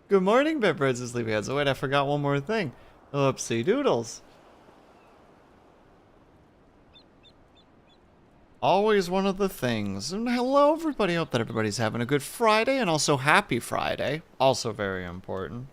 Good morning, bedbirds and sleepyheads. Oh wait, I forgot one more thing. Oopsie doodles. Always one of the things. And hello, everybody. Hope that everybody's having a good Friday and also happy Friday. Also very important.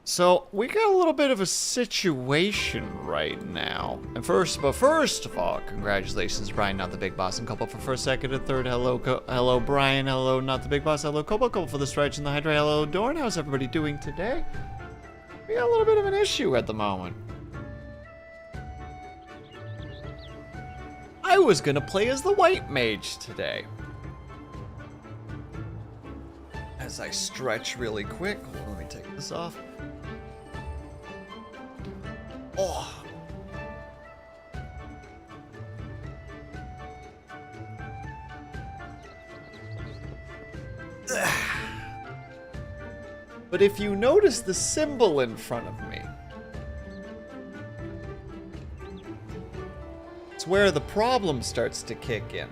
So, we got a little bit of a situation right now. And first of all, congratulations, Brian, not the big boss, and couple for first, second, and third. Hello, Brian. Hello, not the big boss. Hello, couple for the stretch and the Hydra. Hello, Dorn. How's everybody doing today? We got a little bit of an issue at the moment. I was gonna play as the White Mage today. As I stretch really quick, hold on, let me take this off. Oh. But if you notice the symbol in front of me, it's where the problem starts to kick in.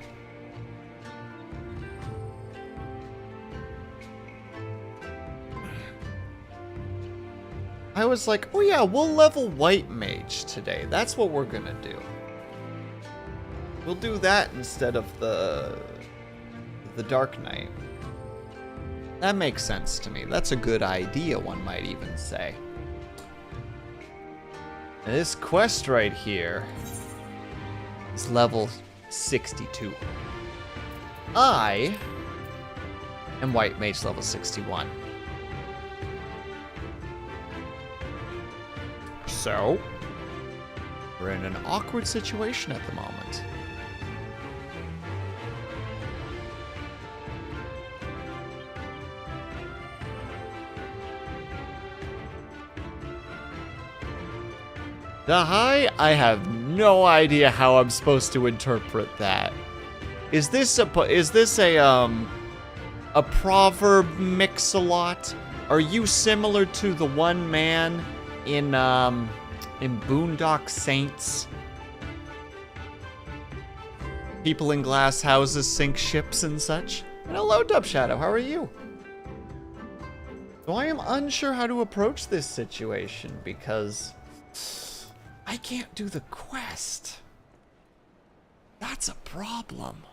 I was like, oh yeah, we'll level White Mage today. That's what we're gonna do. We'll do that instead of the Dark Knight. That makes sense to me. That's a good idea, one might even say. This quest right here is level 62. I am White Mage level 61. So, we're in an awkward situation at the moment. I have no idea how I'm supposed to interpret that. Is this a proverb mix-a-lot? Are you similar to the one man in Boondock Saints? People in glass houses sink ships and such. And hello, Dub Shadow, how are you? So I am unsure how to approach this situation because I can't do the quest. That's a problem.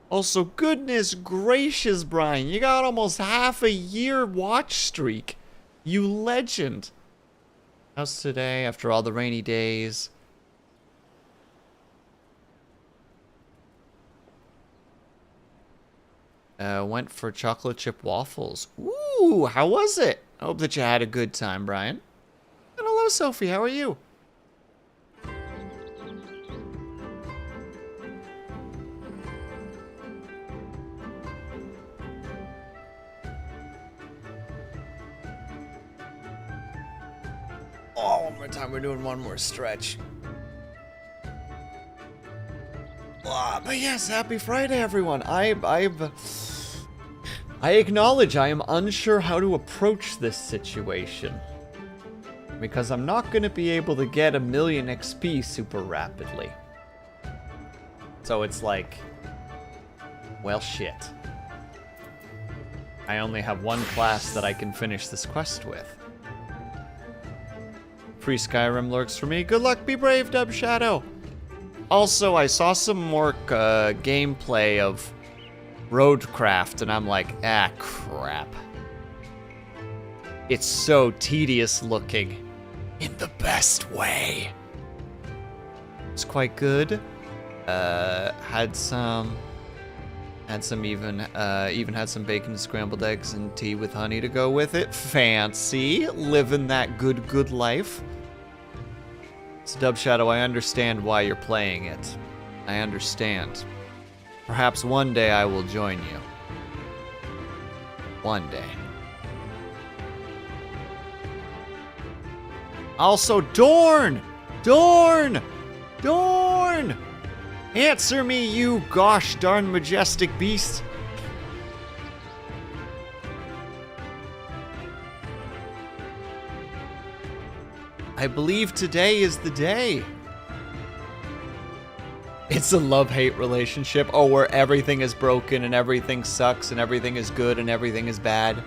Also, goodness gracious, Brian, you got almost half a year watch streak. You legend. How's today after all the rainy days? Went for chocolate chip waffles. Ooh, how was it? I hope that you had a good time, Brian. And hello, Sophie, how are you? Oh, one more time. We're doing one more stretch. But yes, happy Friday, everyone. I acknowledge I am unsure how to approach this situation. Because I'm not going to be able to get 1,000,000 XP super rapidly. So it's like, well, shit. I only have one class that I can finish this quest with. Free Skyrim lurks for me. Good luck, be brave, Dub Shadow. Also, I saw some more gameplay of Roadcraft, and I'm like, ah, crap. It's so tedious looking, in the best way. It's quite good. Had some even had some bacon, scrambled eggs, and tea with honey to go with it. Fancy, living that good life. So Dub Shadow, I understand why you're playing it. I understand. Perhaps one day I will join you. One day. Also, Dorn! Dorn! Dorn! Answer me, you gosh darn majestic beast. I believe today is the day. It's a love-hate relationship. Oh, where everything is broken and everything sucks and everything is good and everything is bad.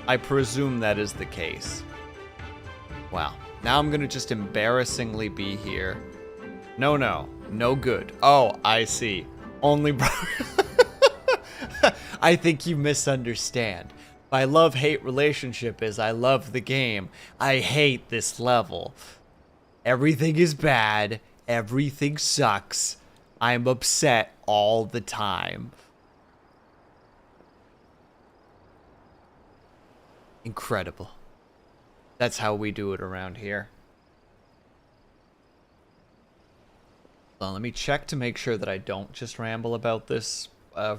I presume that is the case. Wow. Now I'm gonna just embarrassingly be here. No, no. No good. Oh, I see. Only bro. I think you misunderstand. My love-hate relationship is I love the game. I hate this level. Everything is bad. Everything sucks. I'm upset all the time. Incredible. That's how we do it around here. Well, let me check to make sure that I don't just ramble about this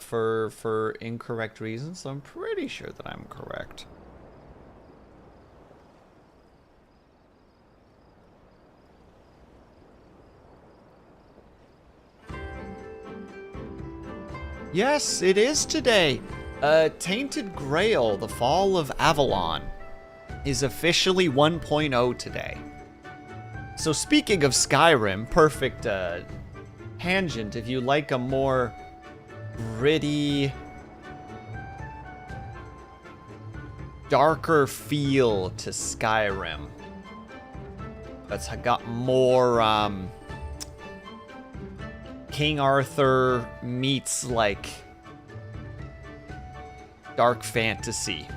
for incorrect reasons. So I'm pretty sure that I'm correct. Yes, it is today. Tainted Grail, the Fall of Avalon, is officially 1.0 today. So speaking of Skyrim, perfect tangent if you like a more gritty, darker feel to Skyrim. That's got more King Arthur meets like dark fantasy.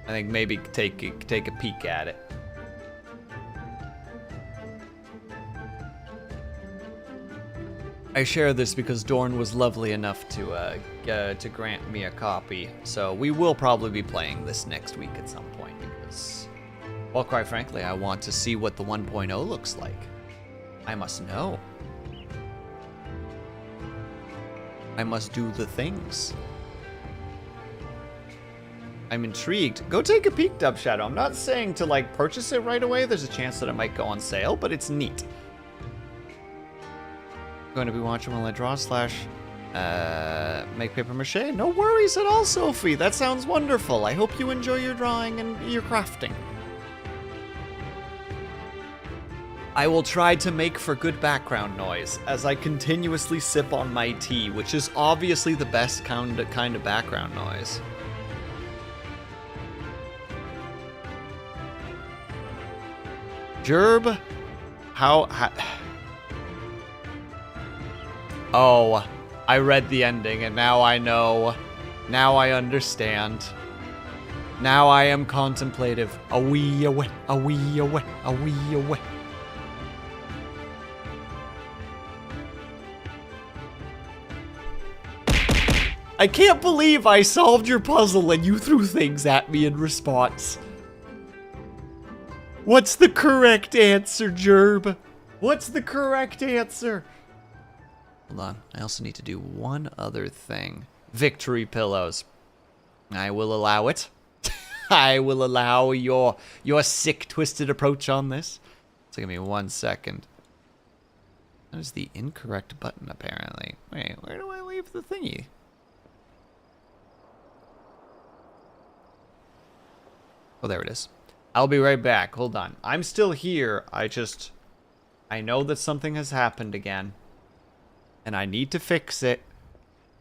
I think maybe take a peek at it. I share this because Dorn was lovely enough to grant me a copy, so we will probably be playing this next week at some point because, well, quite frankly, I want to see what the 1.0 looks like. I must know. I must do the things. I'm intrigued. Go take a peek, Dub Shadow. I'm not saying to like purchase it right away. There's a chance that it might go on sale, but it's neat. Going to be watching while I draw / make paper mache. No worries at all, Sophie. That sounds wonderful. I hope you enjoy your drawing and your crafting. I will try to make for good background noise as I continuously sip on my tea, which is obviously the best kind of background noise. Gerb, how oh, I read the ending and now I know. Now I understand. Now I am contemplative. A wee away, a wee away, a wee away. I can't believe I solved your puzzle and you threw things at me in response. What's the correct answer, Gerb? What's the correct answer? Hold on, I also need to do one other thing. Victory pillows. I will allow it. I will allow your sick, twisted approach on this. So give me 1 second. That is the incorrect button, apparently. Wait, where do I leave the thingy? Oh, there it is. I'll be right back. Hold on. I'm still here. I know that something has happened again. And I need to fix it.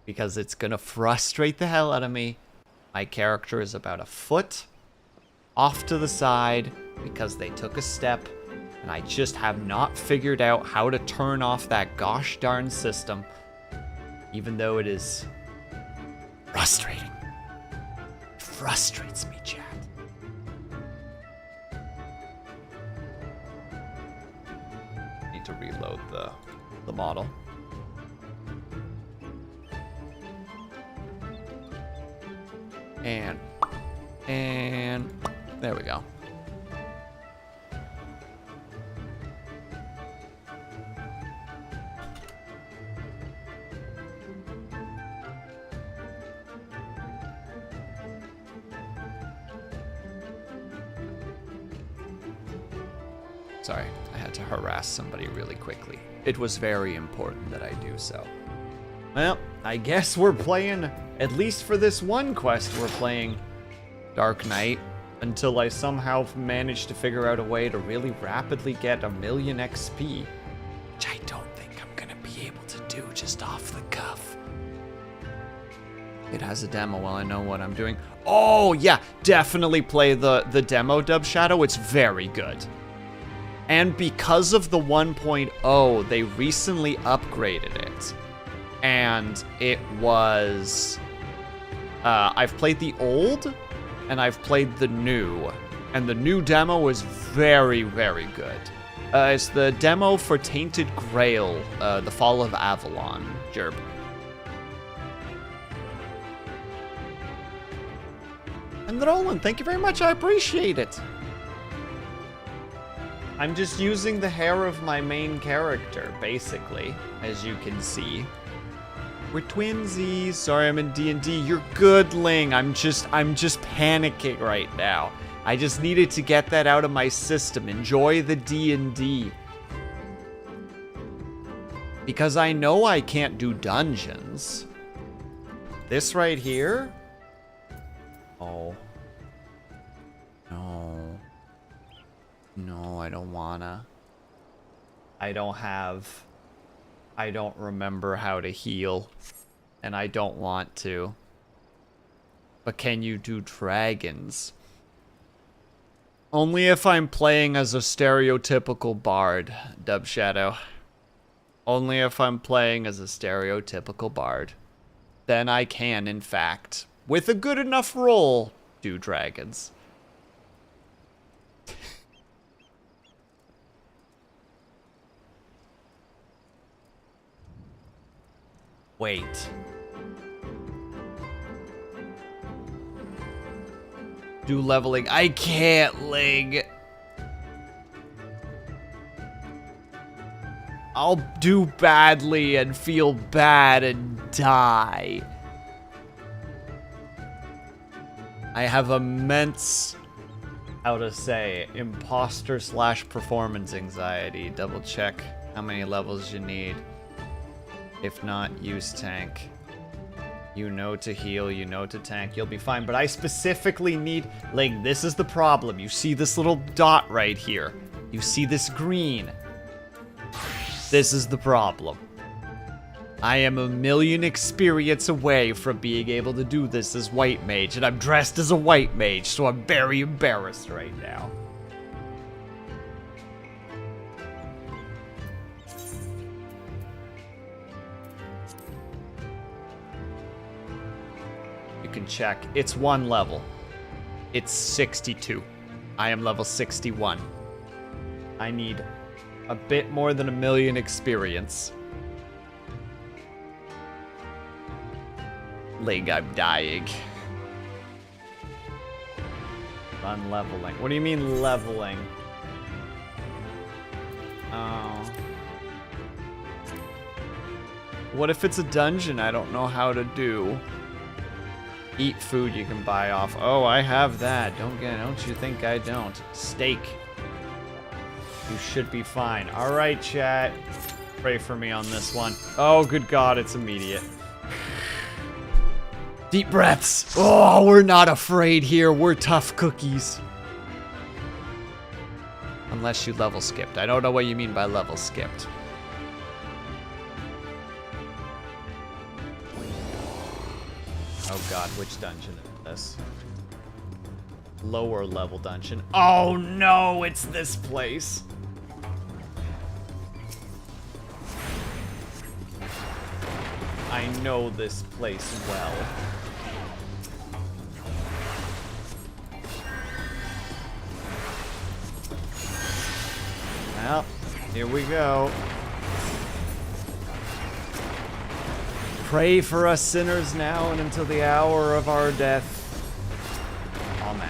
Because it's gonna frustrate the hell out of me. My character is about a foot off to the side because they took a step. And I just have not figured out how to turn off that gosh darn system. Even though it is frustrating. It frustrates me, chat. Need to reload the model. And there we go. Sorry, I had to harass somebody really quickly. It was very important that I do so. Well, I guess we're playing, at least for this one quest, we're playing Dark Knight until I somehow manage to figure out a way to really rapidly get 1,000,000 XP, which I don't think I'm gonna be able to do just off the cuff. It has a demo while I know what I'm doing. Oh, yeah, definitely play the demo, Dub Shadow. It's very good. And because of the 1.0, they recently upgraded it. And it was... I've played the old, and I've played the new. And the new demo is very, very good. It's the demo for Tainted Grail, The Fall of Avalon, Jerb. And Roland, thank you very much, I appreciate it. I'm just using the hair of my main character, basically, as you can see. We're twinsies. Sorry, I'm in D&D. You're good, Ling. I'm just panicking right now. I just needed to get that out of my system. Enjoy the D&D. Because I know I can't do dungeons. This right here? Oh. No. No, I don't wanna. I don't remember how to heal. And I don't want to. But can you do dragons? Only if I'm playing as a stereotypical bard, Dub Shadow. Only if I'm playing as a stereotypical bard. Then I can, in fact, with a good enough roll, do dragons. Wait. Do leveling. I can't, Ling. I'll do badly and feel bad and die. I have immense, how to say, imposter/performance anxiety. Double check how many levels you need. If not, use tank. You know to heal, you know to tank, you'll be fine. But I specifically need... Ling, this is the problem. You see this little dot right here. You see this green. This is the problem. I am 1,000,000 experience away from being able to do this as White Mage, and I'm dressed as a White Mage, so I'm very embarrassed right now. Can check. It's 1 level. It's 62. I am level 61. I need a bit more than 1,000,000 experience. Ling, I'm dying. Unleveling. What do you mean leveling? Oh. What if it's a dungeon I don't know how to do? Eat food you can buy off. Oh, I have that. Don't you think I don't? Steak. You should be fine. All right, chat. Pray for me on this one. Oh, good God, it's immediate. Deep breaths. Oh, we're not afraid here. We're tough cookies. Unless you level skipped. I don't know what you mean by level skipped. Oh God, which dungeon is this? Lower level dungeon. Oh no, it's this place. I know this place well. Well, here we go. Pray for us sinners now and until the hour of our death. Amen.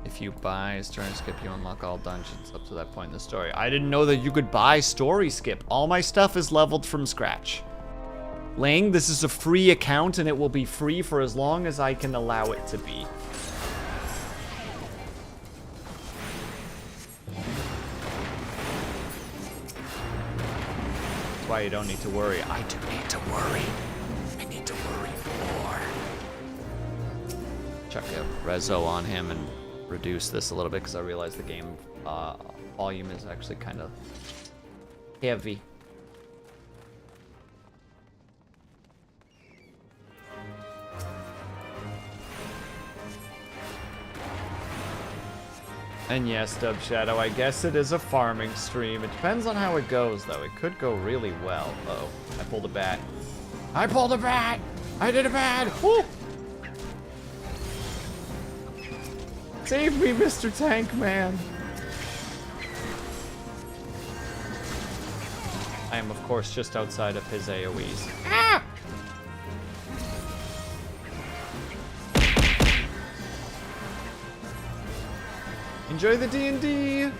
If you buy Story Skip, you unlock all dungeons up to that point in the story. I didn't know that you could buy Story Skip. All my stuff is leveled from scratch. Ling, this is a free account and it will be free for as long as I can allow it to be. That's why you don't need to worry. I do need to worry. I need to worry more. Chuck a rezo on him and reduce this a little bit because I realize the game volume is actually kind of heavy. And yes, Dub Shadow, I guess it is a farming stream. It depends on how it goes, though. It could go really well. Uh-oh, I pulled a bat. I pulled a bat! I did a bat! Woo! Save me, Mr. Tank Man! I am, of course, just outside of his AoEs. Ah! Enjoy the D&D!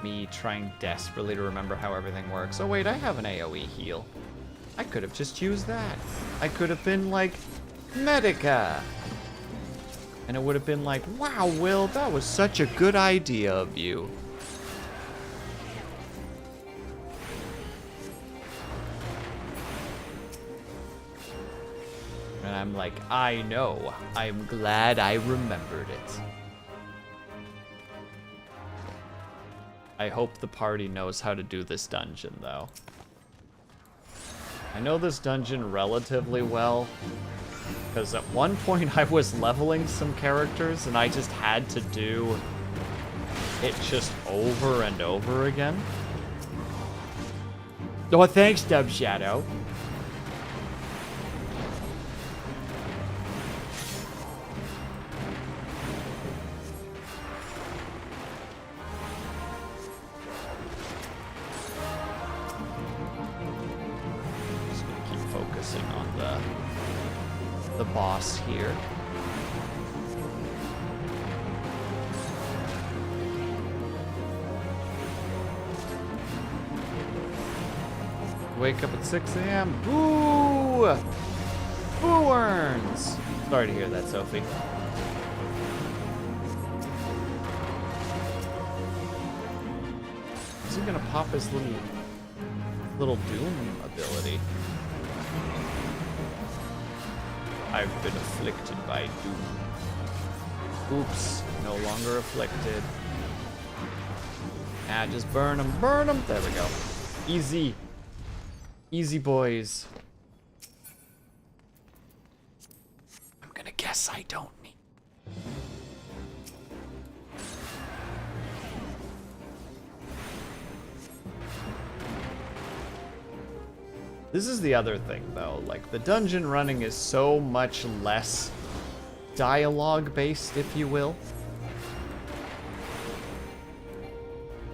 Me trying desperately to remember how everything works. Oh wait, I have an AoE heal. I could have just used that. I could have been like, Medica! And it would have been like, wow, Will, that was such a good idea of you. And I'm like, I know. I'm glad I remembered it. I hope the party knows how to do this dungeon, though. I know this dungeon relatively well, because at one point I was leveling some characters, and I just had to do it just over and over again. Oh, thanks, Dub Shadow. The boss here. Wake up at 6 a.m. Boo! Boo earns! Sorry to hear that, Sophie. Is he gonna pop his little Doom ability? I've been afflicted by doom. Oops, no longer afflicted. Ah, just burn them, burn them. There we go. Easy. Easy, boys. I'm gonna guess I don't need. This is the other thing, though. Like, the dungeon running is so much less dialogue-based, if you will.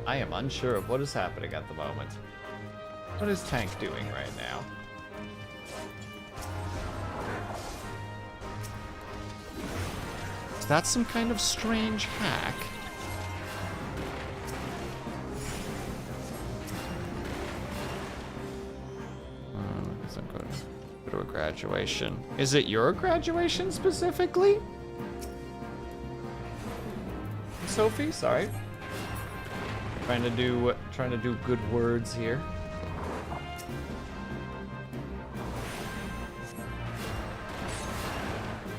I am unsure of what is happening at the moment. What is Tank doing right now? Is that some kind of strange hack? Go to a graduation. Is it your graduation specifically? Sophie, sorry. Trying to do good words here.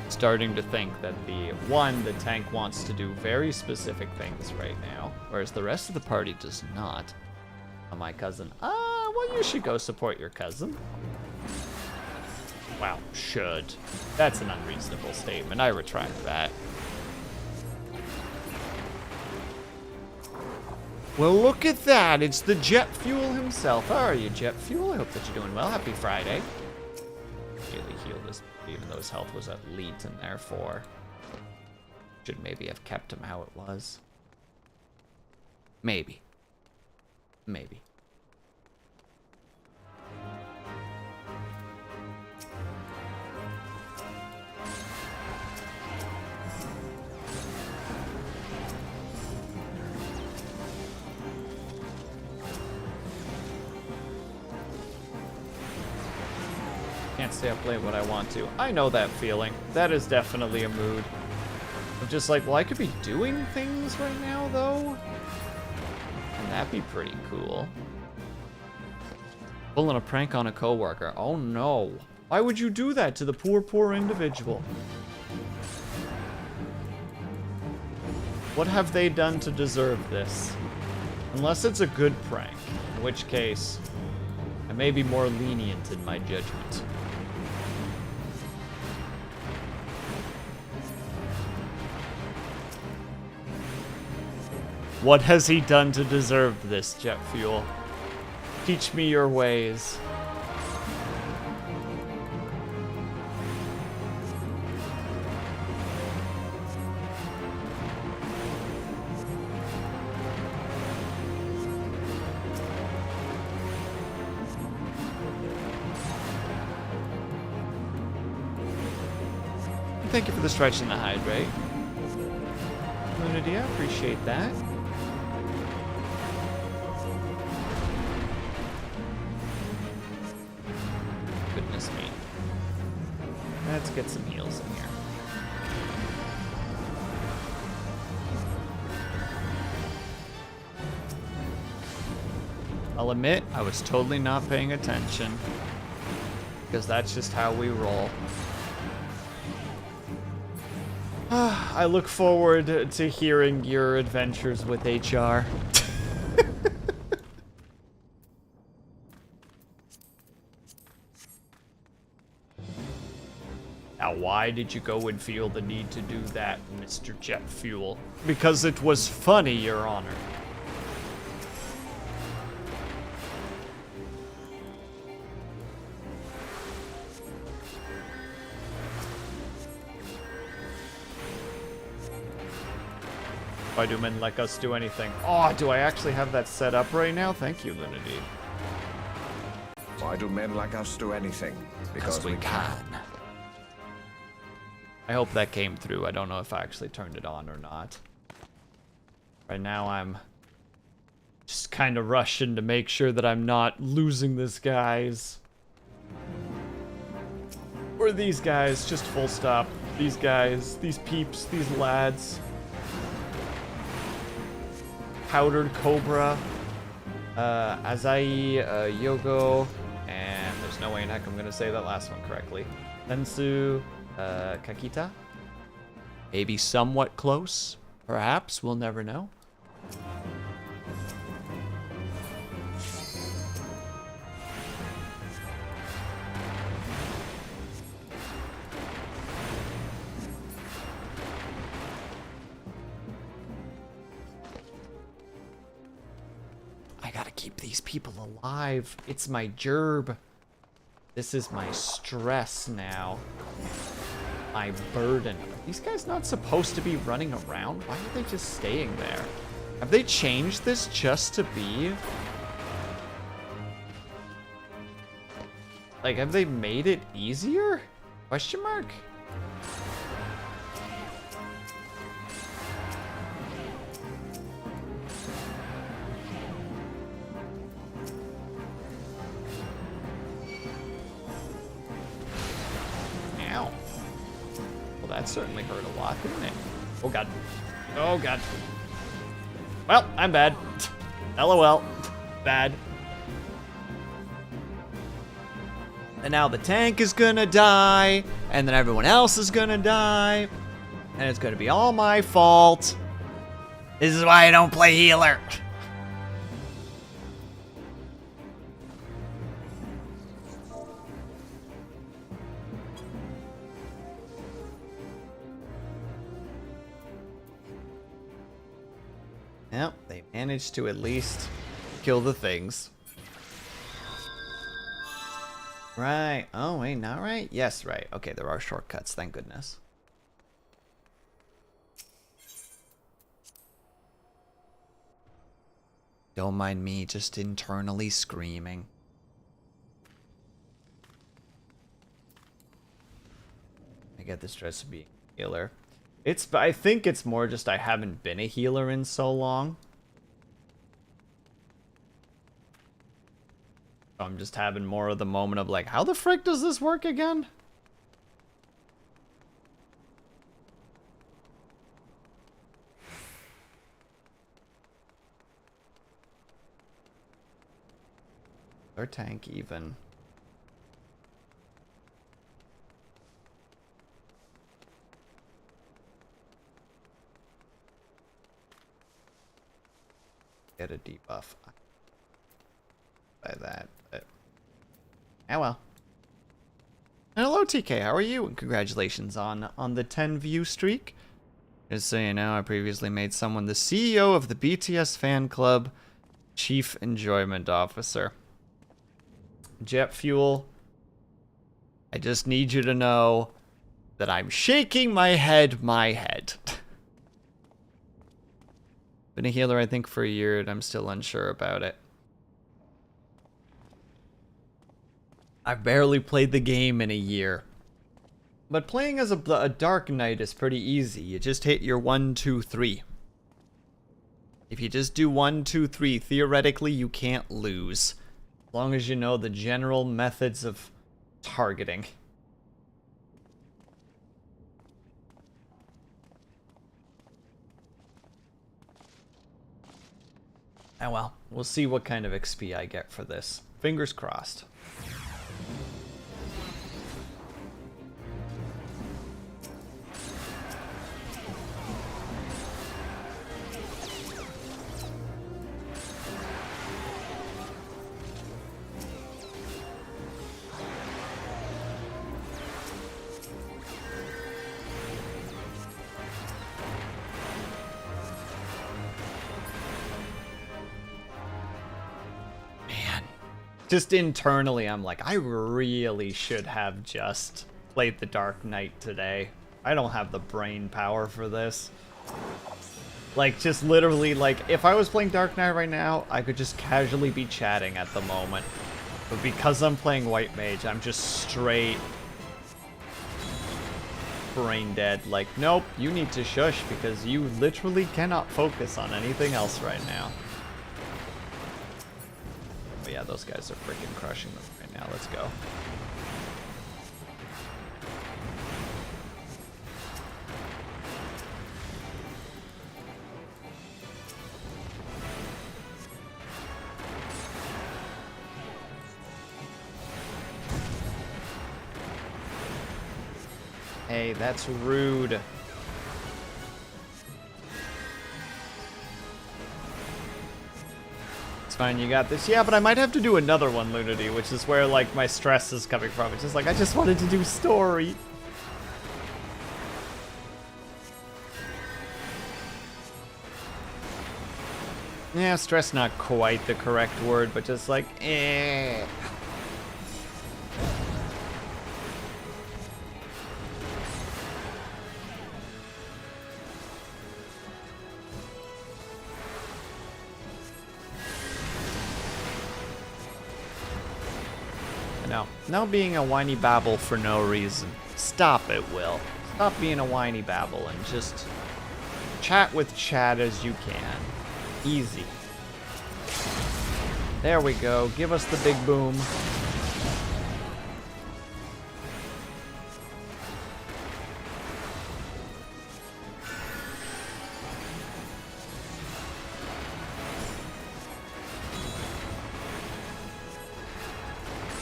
Starting to think that the tank wants to do very specific things right now, whereas the rest of the party does not. Oh, my cousin. Well, you should go support your cousin. Wow, should. That's an unreasonable statement. I retract that. Well, look at that. It's the Jet Fuel himself. How are you, Jet Fuel? I hope that you're doing well. Happy Friday. Really healed this, even though his health was elite, and therefore should maybe have kept him how it was. Maybe. Maybe. Can't stay up late when I want to. I know that feeling. That is definitely a mood. I'm just like, well, I could be doing things right now, though. And that'd be pretty cool. Pulling a prank on a coworker. Oh no. Why would you do that to the poor individual? What have they done to deserve this? Unless it's a good prank, in which case, I may be more lenient in my judgment. What has he done to deserve this, Jet Fuel? Teach me your ways. Thank you for the stretch and the hydrate. Lunity, I appreciate that. Goodness me. Let's get some heals in here. I'll admit, I was totally not paying attention. Because that's just how we roll. I look forward to hearing your adventures with HR. Now, why did you go and feel the need to do that, Mr. Jet Fuel? Because it was funny, Your Honor. Why do men like us do anything? Oh, do I actually have that set up right now? Thank you, Lunity. Why do men like us do anything? Because we can. I hope that came through. I don't know if I actually turned it on or not. Right now I'm just kind of rushing to make sure that I'm not losing this guys. Or these guys, just full stop. These guys, these peeps, these lads. Powdered Cobra, Azai, Yogo, and there's no way in heck I'm gonna say that last one correctly. Tensu, Kakita. Maybe somewhat close, perhaps, we'll never know. Keep these people alive. It's my gerb. This is my stress now. My burden. Are these guys not supposed to be running around? Why are they just staying there? Have they changed this just to be? Like, have they made it easier? Question mark? That certainly hurt a lot, didn't it? Oh god. Oh god. Well, I'm bad. LOL. Bad. And now the tank is gonna die, and then everyone else is gonna die, and it's gonna be all my fault. This is why I don't play healer. Yep, they managed to at least kill the things. Right. Oh, wait, not right? Yes, right. Okay, there are shortcuts, thank goodness. Don't mind me just internally screaming. I get the stress of being a healer. I think it's more just I haven't been a healer in so long. I'm just having more of the moment of like, how the frick does this work again? Our tank even. Get a debuff by that, but oh well. And hello TK, how are you? And congratulations on the 10 view streak. Just so you know, I previously made someone the CEO of the BTS fan club, Chief Enjoyment Officer. Jet Fuel, I just need you to know that I'm shaking my head. Been a healer, I think, for a year, and I'm still unsure about it. I've barely played the game in a year. But playing as a Dark Knight is pretty easy. You just hit your 1, 2, 3. If you just do 1, 2, 3, theoretically you can't lose. As long as you know the general methods of targeting. Oh well, we'll see what kind of XP I get for this. Fingers crossed. Just internally, I'm like, I really should have just played the Dark Knight today. I don't have the brain power for this. Like, just literally, like, if I was playing Dark Knight right now, I could just casually be chatting at the moment. But because I'm playing White Mage, I'm just straight brain dead. Like, nope, you need to shush because you literally cannot focus on anything else right now. But yeah, those guys are freaking crushing them right now. Let's go. Hey, that's rude. Fine, you got this. Yeah, but I might have to do another one, Lunity, which is where, like, my stress is coming from. It's just like, I just wanted to do story. Yeah, stress not quite the correct word, but just like, eh. No being a whiny babble for no reason. Stop it, Will. Stop being a whiny babble and just chat with chat as you can. Easy. There we go. Give us the big boom.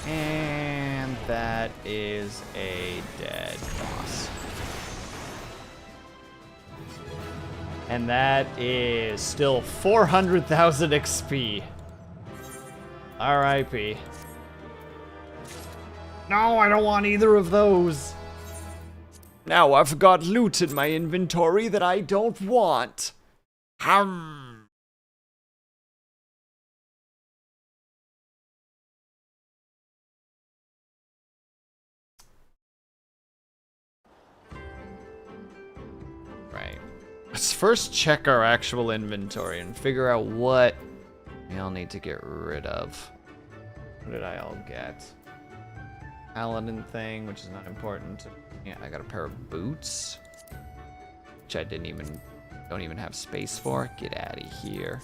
And that is a dead boss. And that is still 400,000 XP. RIP. No, I don't want either of those. Now I've got loot in my inventory that I don't want. Hum. Right. Let's first check our actual inventory and figure out what we all need to get rid of. What did I all get? Paladin thing, which is not important. Yeah, I got a pair of boots, which I don't even have space for. Get out of here.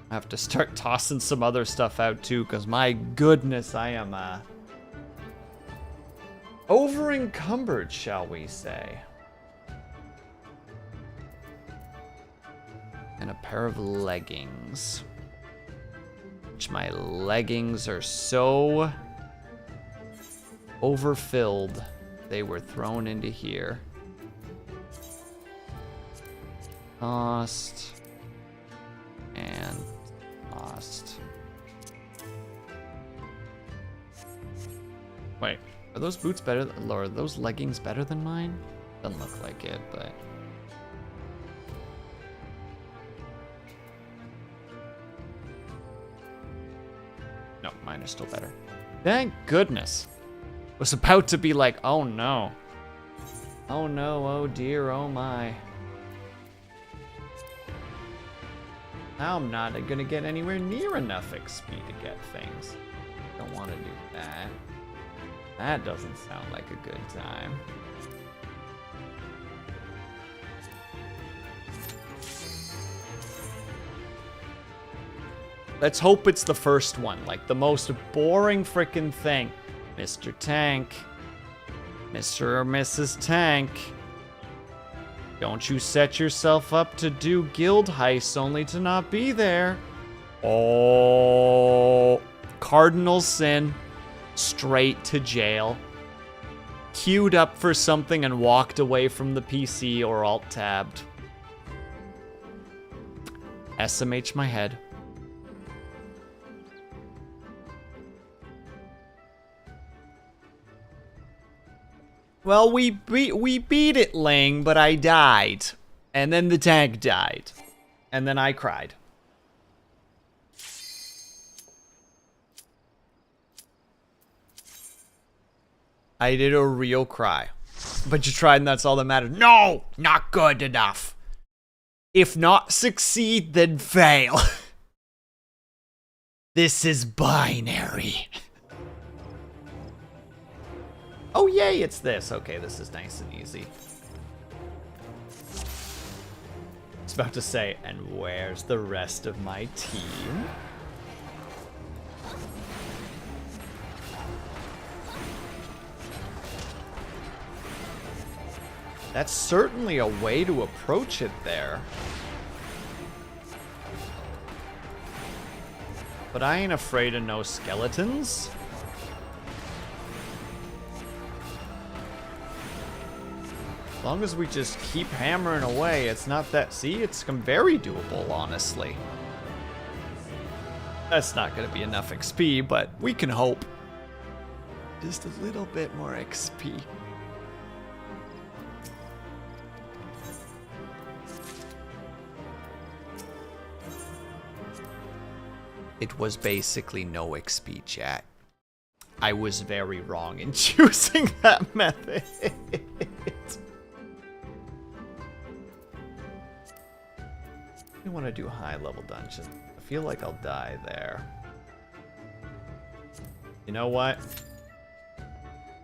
I have to start tossing some other stuff out too, because my goodness, I am over encumbered, shall we say. And a pair of leggings. which my leggings are so overfilled. They were thrown into here. Tossed. And tossed. Wait, are those boots better, or are those leggings better than mine? Doesn't look like it, but... No, mine are still better. Thank goodness. Was about to be like, oh no. Oh no, oh dear, oh my. Now I'm not gonna get anywhere near enough XP to get things. Don't want to do that. That doesn't sound like a good time. Let's hope it's the first one, like the most boring frickin' thing. Mr. Tank. Mr. or Mrs. Tank. Don't you set yourself up to do guild heists only to not be there. Oh, cardinal sin. Straight to jail. Queued up for something and walked away from the PC or alt-tabbed. SMH my head. Well, we beat it, Ling, but I died. And then the tank died. And then I cried. I did a real cry. But you tried and that's all that matters. No! Not good enough. If not succeed, then fail. This is binary. Oh, yay, it's this. Okay, this is nice and easy. I was about to say, and where's the rest of my team? That's certainly a way to approach it there. But I ain't afraid of no skeletons. As long as we just keep hammering away, it's not that... See, it's very doable, honestly. That's not going to be enough XP, but we can hope. Just a little bit more XP. It was basically no XP, chat. I was very wrong in choosing that method. I want to do high-level dungeons. I feel like I'll die there. You know what?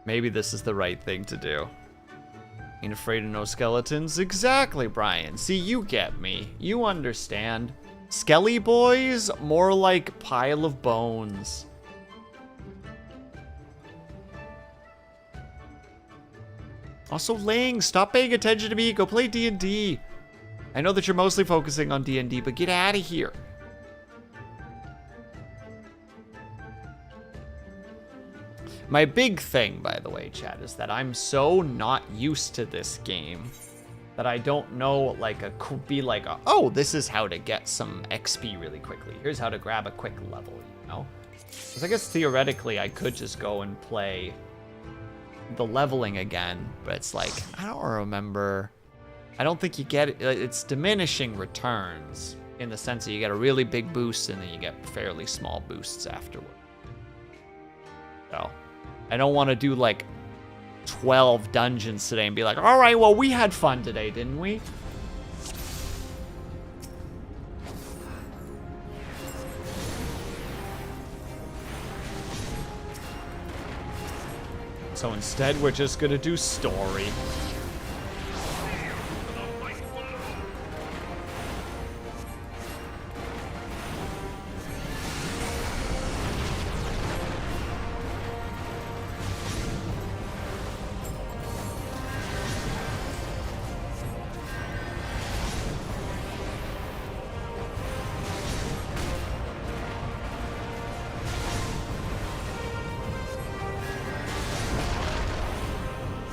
Maybe this is the right thing to do. Ain't afraid of no skeletons? Exactly, Brian. See, you get me. You understand. Skelly boys? More like pile of bones. Also, Ling, stop paying attention to me. Go play D&D. I know that you're mostly focusing on D&D, but get out of here. My big thing, by the way, chat, is that I'm so not used to this game that I don't know, like, oh, this is how to get some XP really quickly. Here's how to grab a quick level, you know? Because I guess theoretically I could just go and play the leveling again, but it's like, I don't remember. I don't think you get it. It's diminishing returns in the sense that you get a really big boost and then you get fairly small boosts afterward. So I don't want to do like 12 dungeons today and be like, all right, well, we had fun today, didn't we? So instead, we're just gonna do story.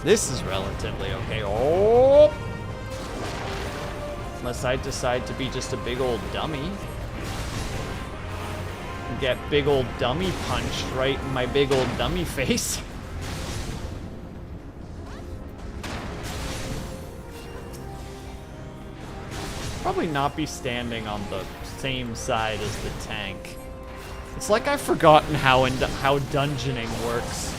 This is relatively okay. Oh! Unless I decide to be just a big old dummy. And get big old dummy punched right in my big old dummy face. Probably not be standing on the same side as the tank. It's like I've forgotten how dungeoning works.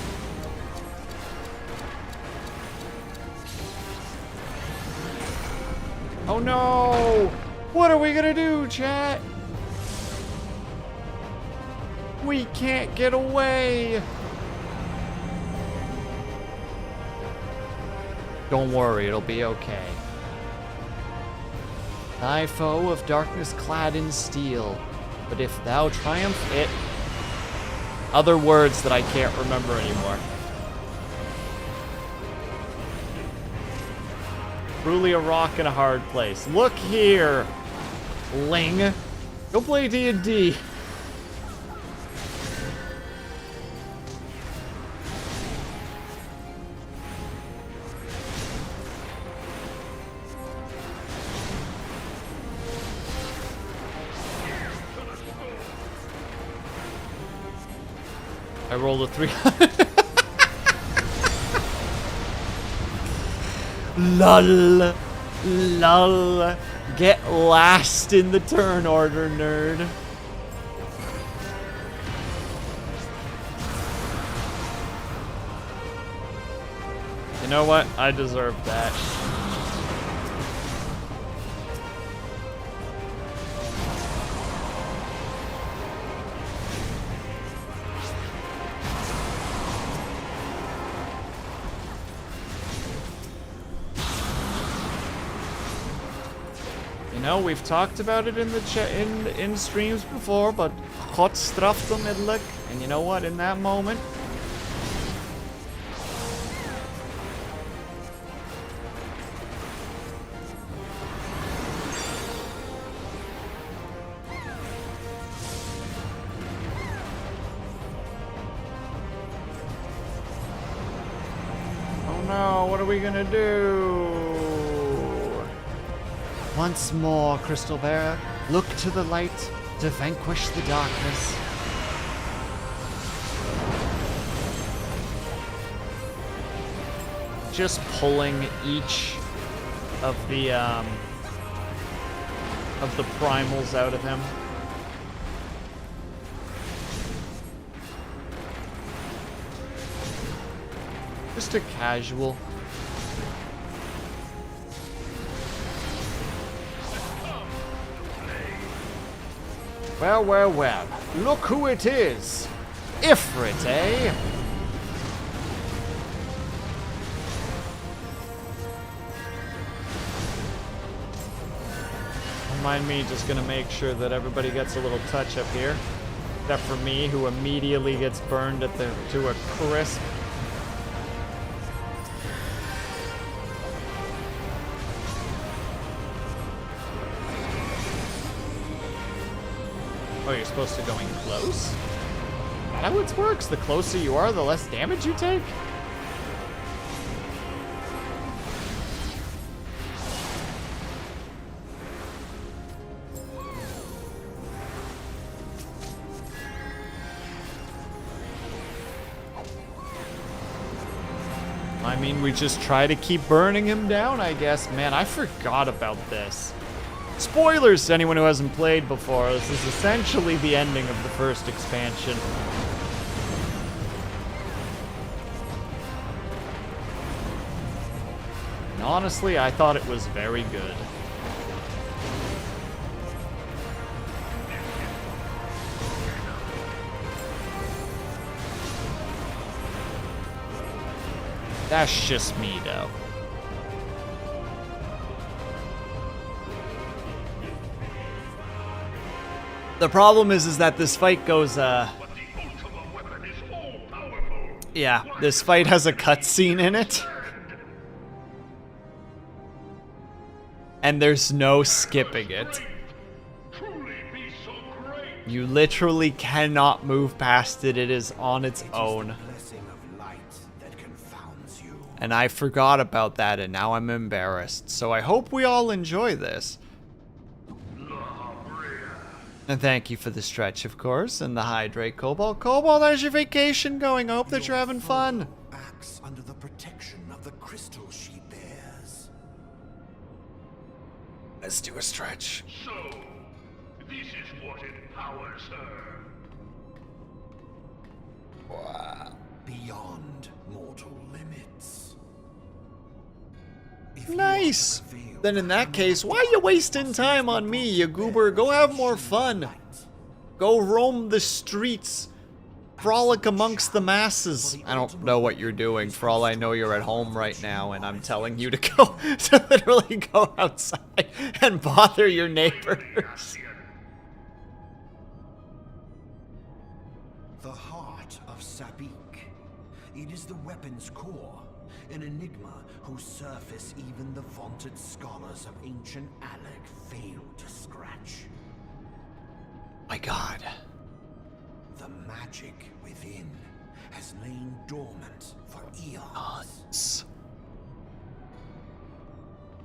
Oh no! What are we gonna do, chat? We can't get away! Don't worry, it'll be okay. Thy foe of darkness clad in steel, but if thou triumph it... Other words that I can't remember anymore. Truly a rock in a hard place. Look here, Ling. Go play D&D. I rolled a 300. Lull. Lull. Get last in the turn order, nerd. You know what? I deserve that. No, we've talked about it in the in streams before, but hot straft the midlik, and you know what? In that moment, oh no, what are we gonna do? Once more, Crystal Bearer, look to the light to vanquish the darkness. Just pulling each of the primals out of him. Just a casual. Well, well, well. Look who it is. Ifrit, eh? Don't mind me, just gonna make sure that everybody gets a little touch up here. Except for me, who immediately gets burned to a crisp. Oh, you're supposed to go in close? That how it works? The closer you are, the less damage you take? I mean, we just try to keep burning him down, I guess. Man, I forgot about this. Spoilers to anyone who hasn't played before. This is essentially the ending of the first expansion. And honestly, I thought it was very good. That's just me, though. The problem is that this fight goes, yeah, this fight has a cutscene in it. And there's no skipping it. You literally cannot move past it. It is on its own. And I forgot about that, and now I'm embarrassed. So I hope we all enjoy this. And thank you for the stretch, of course, and the hydrate, Cobalt. Cobalt, how's your vacation going? I hope that you're having fun. Acts under the protection of the crystal she bears. Let's do a stretch. So, this is what empowers her. Wow. Beyond mortal limits. If Nice. you are to reveal Then in that case, why are you wasting time on me, you goober? Go have more fun. Go roam the streets. Frolic amongst the masses. I don't know what you're doing. For all I know, you're at home right now, and I'm telling you to go, to literally go outside and bother your neighbors. The heart of Sabik. It is the weapon's core, an enigma whose surface even the vaunted scholars of ancient Alec failed to scratch. My God. The magic within has lain dormant for eons.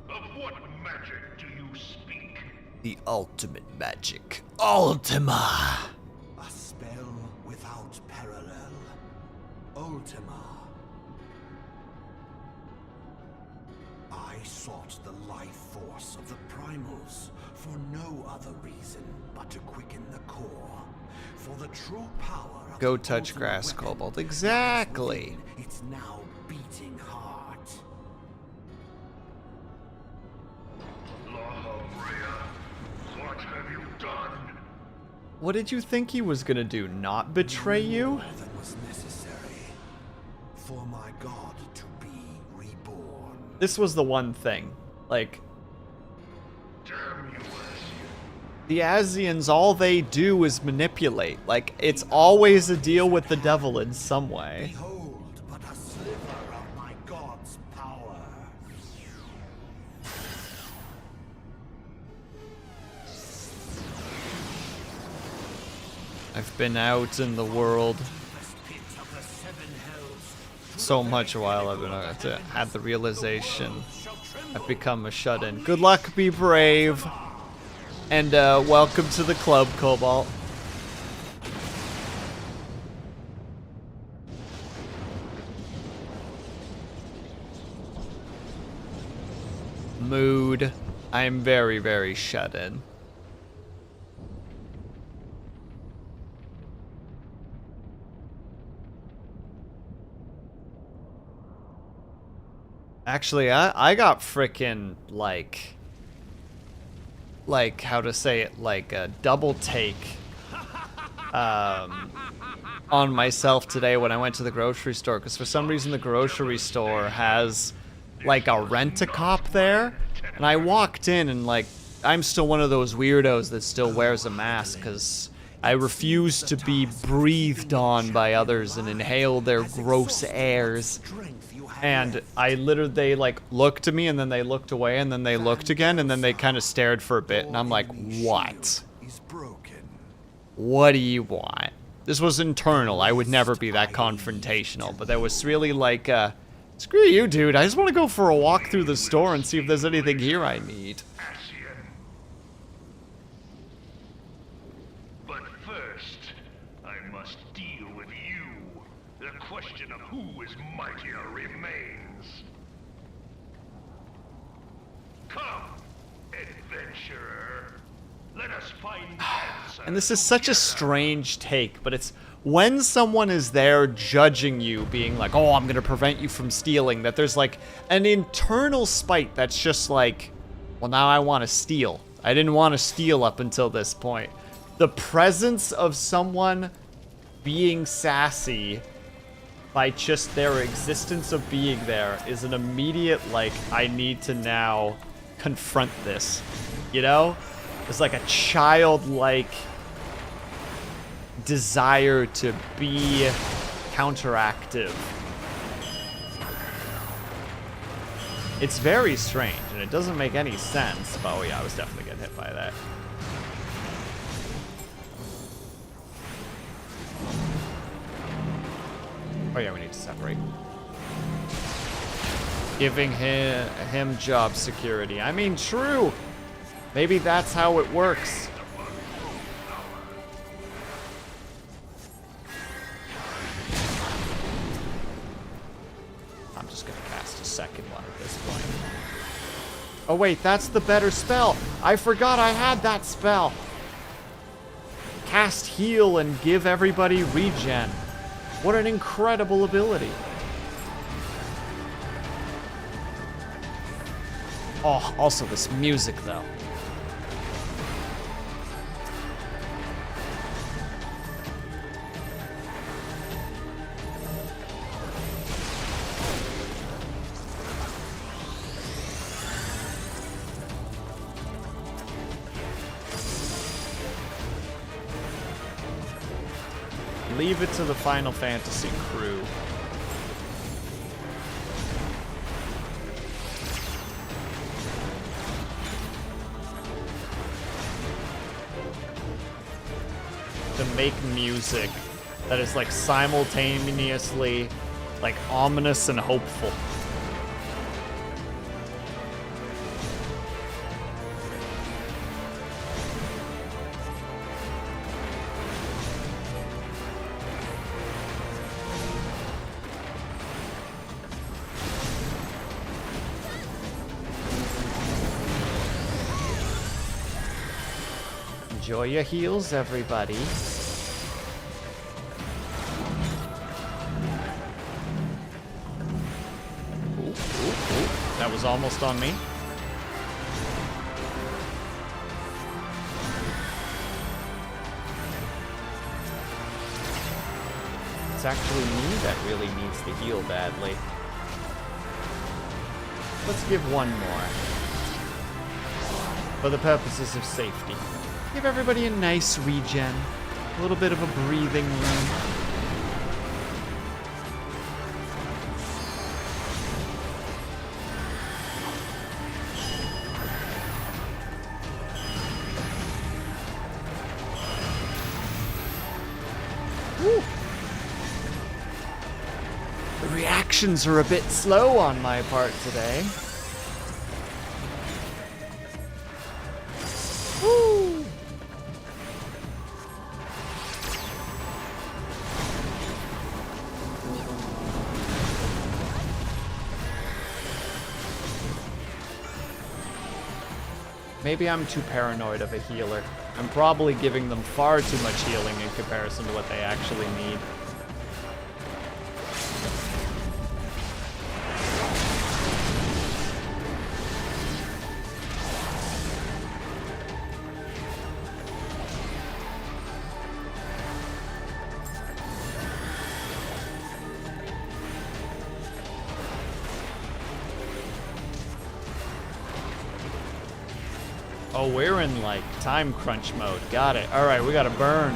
Of what magic do you speak? The ultimate magic. Ultima. A spell without parallel. Ultima. I sought the life force of the primals for no other reason but to quicken the core. For the true power of Go the touch ultimate grass, weapon Cobalt. lies Exactly. within its now beating heart. What have you done? What did you think he was gonna do? Not betray you? More than was necessary for my god to be reborn. This was the one thing. Like, Damn you, Asian. the Asians, all they do is manipulate. Like, it's always a deal with the devil in some way. Behold, but a sliver of my god's power. I've been out in the world Deepest pit of the seven hells. so much while I've been had the realization I've become a shut-in. Good luck, be brave. And welcome to the club, Cobalt. Mood. I'm very, very shut in. Actually, I got frickin' like how to say it, like a double take on myself today when I went to the grocery store, because for some reason the grocery store has like a rent-a-cop there, and I walked in and like I'm still one of those weirdos that still wears a mask because I refuse to be breathed on by others and inhale their gross airs. And I literally, they like looked at me and then they looked away and then they looked again and then they kind of stared for a bit and I'm like, what? What do you want? This was internal. I would never be that confrontational, but there was really like, screw you, dude. I just want to go for a walk through the store and see if there's anything here I need. Asian. But first, I must deal with you. The question of who is mightier remains. Come, adventurer. Let us find the answer. And this is such a strange take, but it's when someone is there judging you, being like, oh, I'm gonna prevent you from stealing, that there's like an internal spite that's just like, well, now I want to steal. I didn't want to steal up until this point. The presence of someone being sassy by just their existence of being there is an immediate, like, I need to now confront this, you know? It's like a childlike desire to be counteractive. It's very strange, and it doesn't make any sense. But, oh yeah, I was definitely getting hit by that. Oh yeah, we need to separate. giving him job security. I mean, true. Maybe that's how it works. I'm just gonna cast a second one at this point. Oh wait, that's the better spell. I forgot I had that spell. Cast heal and give everybody regen. What an incredible ability. Oh, also this music though. Leave it to the Final Fantasy crew. To make music that is like simultaneously like ominous and hopeful. Enjoy your heals, everybody. Ooh, ooh, ooh. That was almost on me. It's actually me that really needs to heal badly. Let's give one more. For the purposes of safety. Give everybody a nice regen. A little bit of a breathing room. Woo. The reactions are a bit slow on my part today. Woo. Maybe I'm too paranoid of a healer. I'm probably giving them far too much healing in comparison to what they actually need. Oh, we're in, like, time crunch mode. Got it. All right, we gotta burn.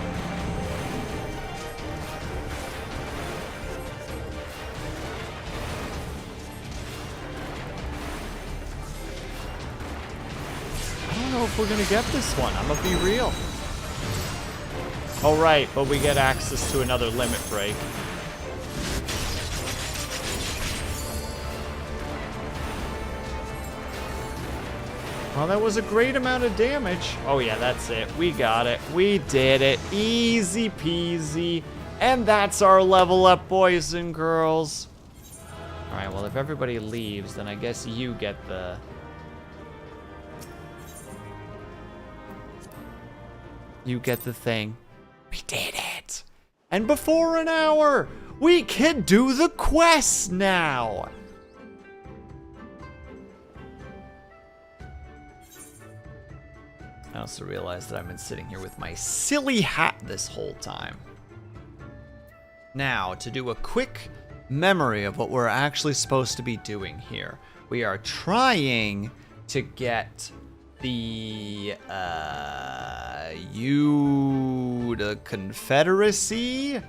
I don't know if we're gonna get this one. I'm gonna be real. Oh, right, but we get access to another limit break. Well, that was a great amount of damage. Oh yeah, that's it. We got it. We did it. Easy peasy. And that's our level up, boys and girls. All right, well, if everybody leaves, then I guess you get the... You get the thing. We did it. And before an hour, we can do the quest now. I also realized that I've been sitting here with my silly hat this whole time. Now, to do a quick memory of what we're actually supposed to be doing here. We are trying to get the the Confederacy,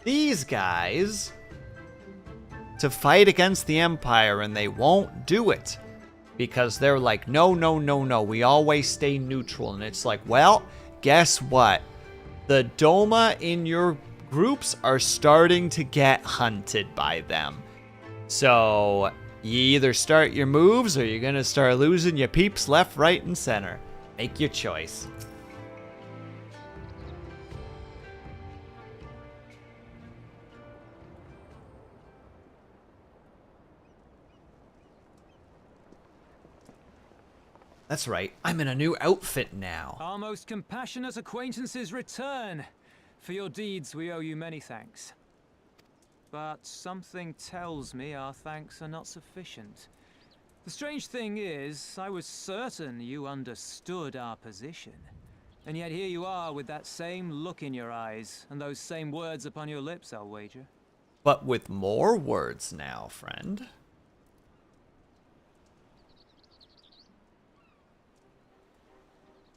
these guys to fight against the Empire, and they won't do it because they're like, no, no, no, no, we always stay neutral. And it's like, well, guess what? the Doma in your groups are starting to get hunted by them. So you either start your moves or you're gonna start losing your peeps left, right, and center. Make your choice. That's right, I'm in a new outfit now. Our most compassionate acquaintances return. For your deeds, we owe you many thanks. But something tells me our thanks are not sufficient. The strange thing is, I was certain you understood our position. And yet here you are with that same look in your eyes, and those same words upon your lips, I'll wager. But with more words now, friend.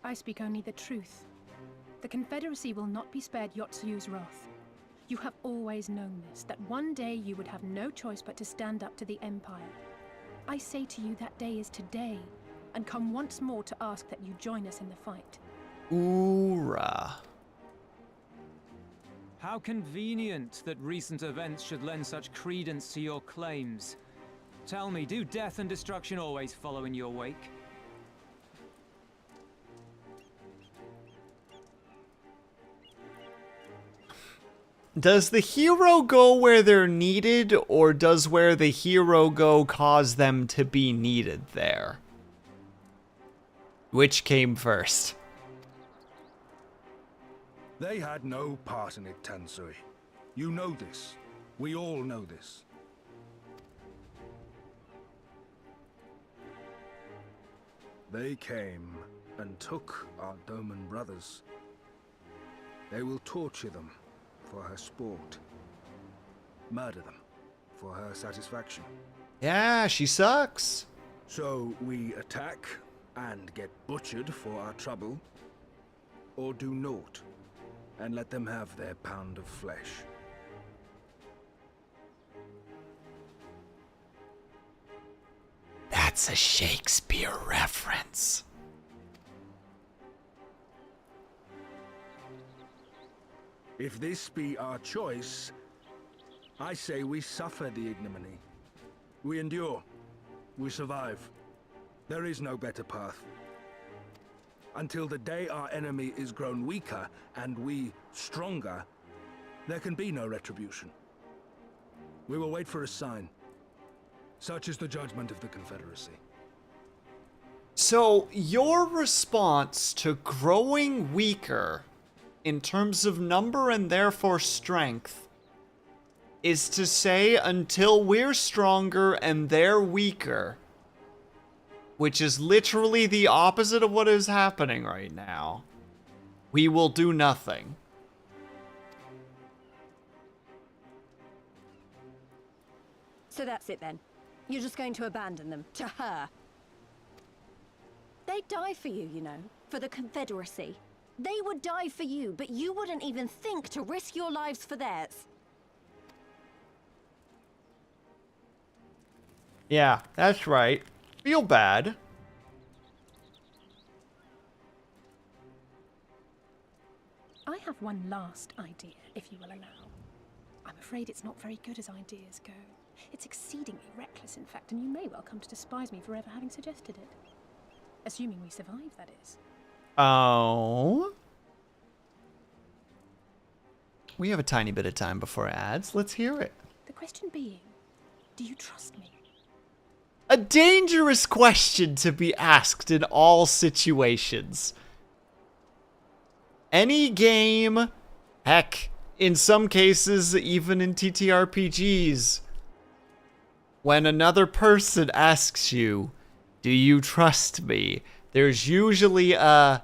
I speak only the truth. The Confederacy will not be spared Yotsuyu's wrath. You have always known this, that one day you would have no choice but to stand up to the Empire. I say to you that day is today, and come once more to ask that you join us in the fight. Oorah. How convenient that recent events should lend such credence to your claims. Tell me, do death and destruction always follow in your wake? Does the hero go where they're needed, or does where the hero go cause them to be needed there? Which came first? They had no part in it, Tansui. You know this. We all know this. They came and took our Doman brothers. They will torture them for her sport. Murder them for her satisfaction. Yeah, she sucks. So we attack and get butchered for our trouble, or do naught and let them have their pound of flesh. That's a Shakespeare reference. If this be our choice, I say we suffer the ignominy. We endure. We survive. There is no better path. Until the day our enemy is grown weaker and we stronger, there can be no retribution. We will wait for a sign. Such is the judgment of the Confederacy. So, your response to growing weaker in terms of number and therefore strength is to say until we're stronger and they're weaker, which is literally the opposite of what is happening right now, we will do nothing. So that's it then. You're just going to abandon them to her. They'd die for you, you know, for the Confederacy. They would die for you, but you wouldn't even think to risk your lives for theirs. Yeah, that's right. Feel bad. I have one last idea, if you will allow. I'm afraid it's not very good as ideas go. It's exceedingly reckless, in fact, and you may well come to despise me for ever having suggested it. Assuming we survive, that is. Oh. We have a tiny bit of time before ads. Let's hear it. The question being, do you trust me? A dangerous question to be asked in all situations. Any game, heck, in some cases, even in TTRPGs, when another person asks you, do you trust me? There's usually a,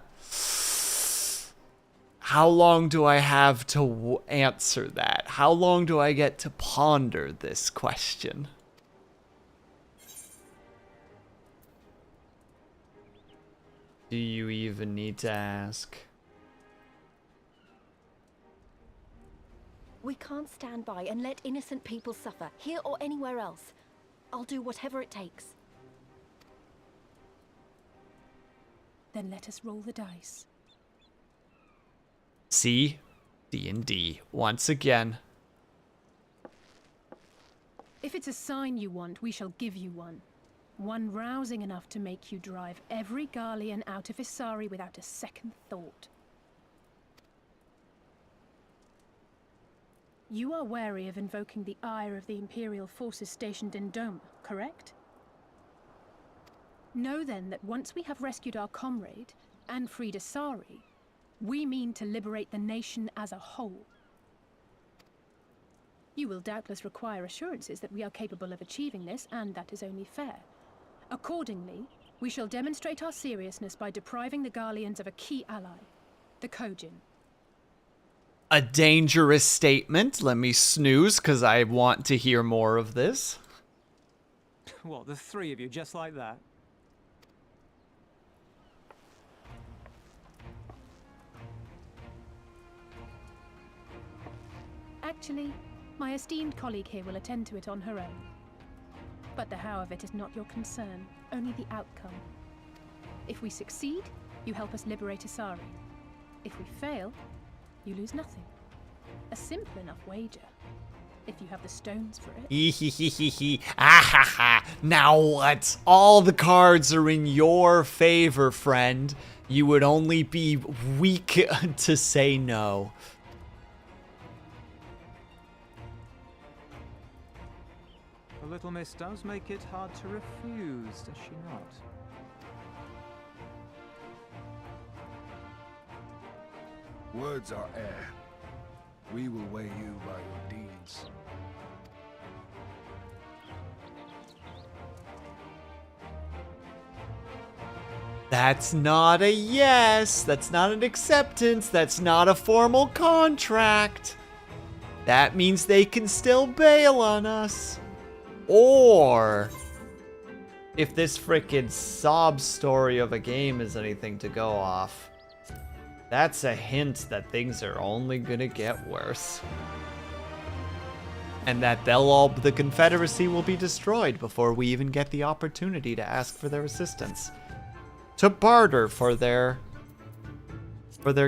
how long do I have to answer that? How long do I get to ponder this question? Do you even need to ask? We can't stand by and let innocent people suffer, here or anywhere else. I'll do whatever it takes. Then let us roll the dice. See? D&D once again. If it's a sign you want, we shall give you one. One rousing enough to make you drive every Garlean out of Isari without a second thought. You are wary of invoking the ire of the Imperial forces stationed in Dome, correct? Know then that once we have rescued our comrade and freed Isari, we mean to liberate the nation as a whole. You will doubtless require assurances that we are capable of achieving this, and that is only fair. Accordingly, we shall demonstrate our seriousness by depriving the Garleans of a key ally, the Kojin. A dangerous statement. Let me snooze, because I want to hear more of this. What, the three of you, just like that? Actually, my esteemed colleague here will attend to it on her own. But the how of it is not your concern, only the outcome. If we succeed, you help us liberate Isari. If we fail, you lose nothing. A simple enough wager, if you have the stones for it. Hehehehe. Ah ha ha. Now what? All the cards are in your favor, friend. You would only be weak to say no. The little miss does make it hard to refuse, does she not? Words are air. We will weigh you by your deeds. That's not a yes. That's not an acceptance. That's not a formal contract. That means they can still bail on us. Or, if this frickin' sob story of a game is anything to go off, that's a hint that things are only gonna get worse. And that the Confederacy will be destroyed before we even get the opportunity to ask for their assistance. To barter for their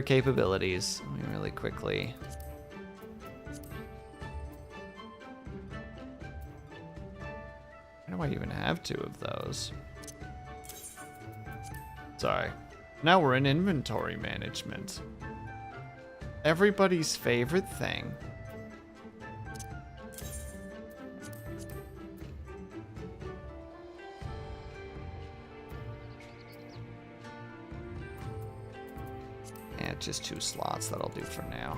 capabilities. Let me really quickly. Why do I even have 2 of those? Sorry. Now we're in inventory management. Everybody's favorite thing. And just 2 slots, that'll do for now.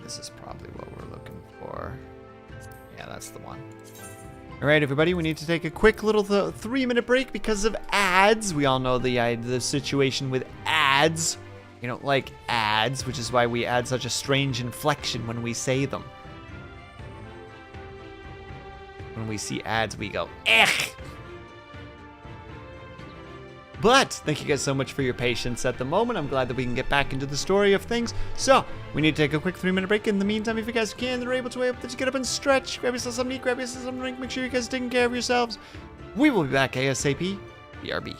This is probably what we're looking for. Yeah, that's the one. All right, everybody, we need to take a quick little 3-minute break because of ads. We all know the situation with ads. You don't like ads, which is why we add such a strange inflection when we say them. When we see ads, we go, "Ech!" But thank you guys so much for your patience at the moment. I'm glad that we can get back into the story of things. So we need to take a quick 3-minute break. In the meantime, if you guys can, they're able to wait up, just get up and stretch. Grab yourself something to eat, grab yourself something to drink. Make sure you guys are taking care of yourselves. We will be back ASAP. BRB.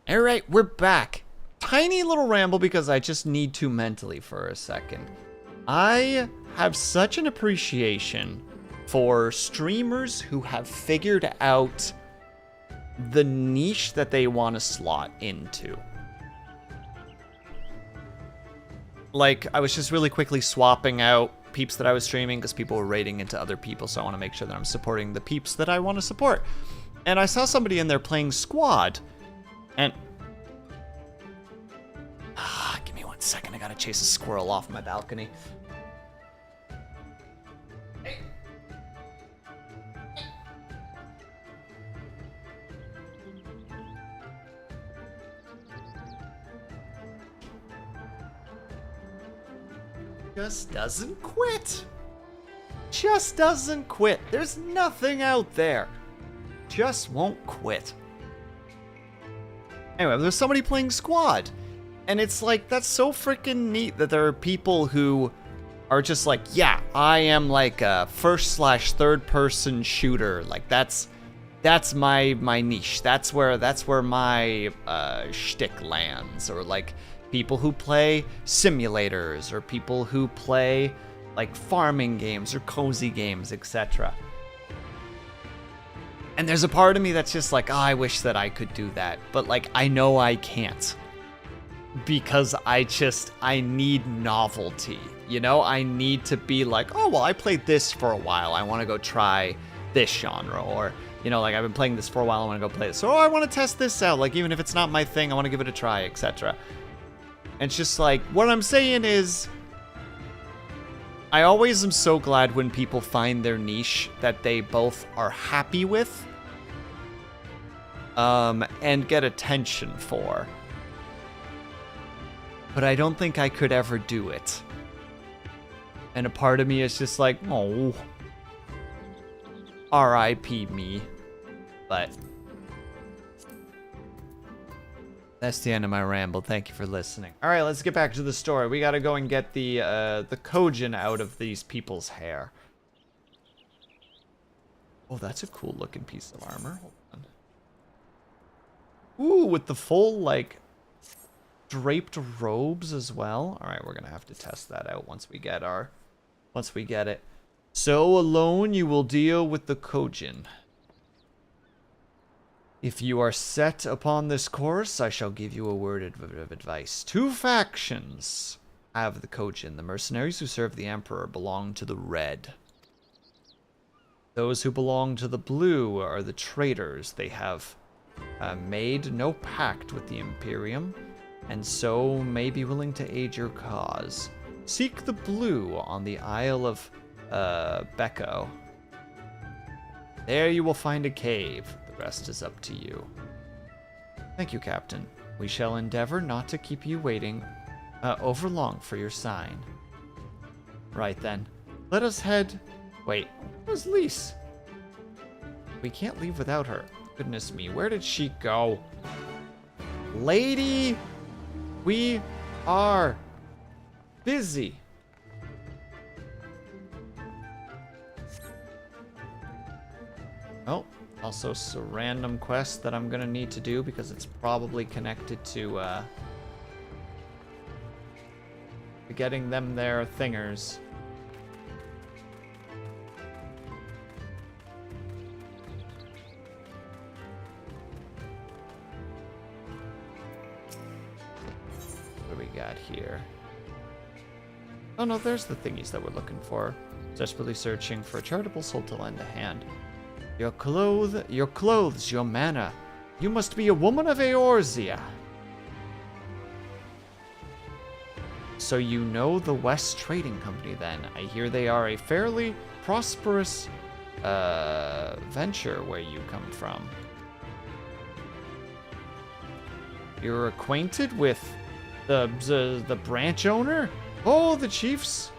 All right, we're back. Tiny little ramble because I just need to mentally for a second. I have such an appreciation for streamers who have figured out the niche that they want to slot into. Like, I was just really quickly swapping out peeps that I was streaming because people were raiding into other people, so I want to make sure that I'm supporting the peeps that I want to support. And I saw somebody in there playing squad, and give me 1 second, I gotta chase a squirrel off my balcony. Hey. Just doesn't quit. Just doesn't quit. There's nothing out there. Just won't quit. Anyway, there's somebody playing squad. And it's like, that's so freaking neat that there are people who are just like, yeah, I am like a first/third person shooter. Like that's my niche. That's where my shtick lands. Or like people who play simulators, or people who play like farming games or cozy games, etc. And there's a part of me that's just like, oh, I wish that I could do that. But like, I know I can't. Because I need novelty. You know, I need to be like, oh, well, I played this for a while. I want to go try this genre. Or, you know, like, I've been playing this for a while. I want to go play it. So, oh, I want to test this out. Like, even if it's not my thing, I want to give it a try, etc. And it's just like, what I'm saying is, I always am so glad when people find their niche that they both are happy with and get attention for. But I don't think I could ever do it. And a part of me is just like, oh, R.I.P. me. But that's the end of my ramble. Thank you for listening. All right, let's get back to the story. We got to go and get the Kojin out of these people's hair. Oh, that's a cool looking piece of armor. Hold on. Ooh, with the full, like, draped robes as well. All right, we're gonna have to test that out once we get it. So alone you will deal with the Kojin. If you are set upon this course, I shall give you a word of advice. 2 factions have the Kojin. The mercenaries who serve the Emperor belong to the red. Those who belong to the blue are the traitors. They have made no pact with the Imperium, and so may be willing to aid your cause. Seek the blue on the Isle of Becco. There you will find a cave. The rest is up to you. Thank you, Captain. We shall endeavor not to keep you waiting over long for your sign. Right then. Let us head... Wait, where's Lise? We can't leave without her. Goodness me, where did she go? Lady... We are busy. Oh, also a random quest that I'm gonna need to do because it's probably connected to getting them their thingers. Got here. Oh no, there's the thingies that we're looking for. Desperately searching for a charitable soul to lend a hand. Your clothes, your manner. You must be a woman of Eorzea. So you know the West Trading Company then. I hear they are a fairly prosperous venture where you come from. You're acquainted with the branch owner? Oh, the chiefs.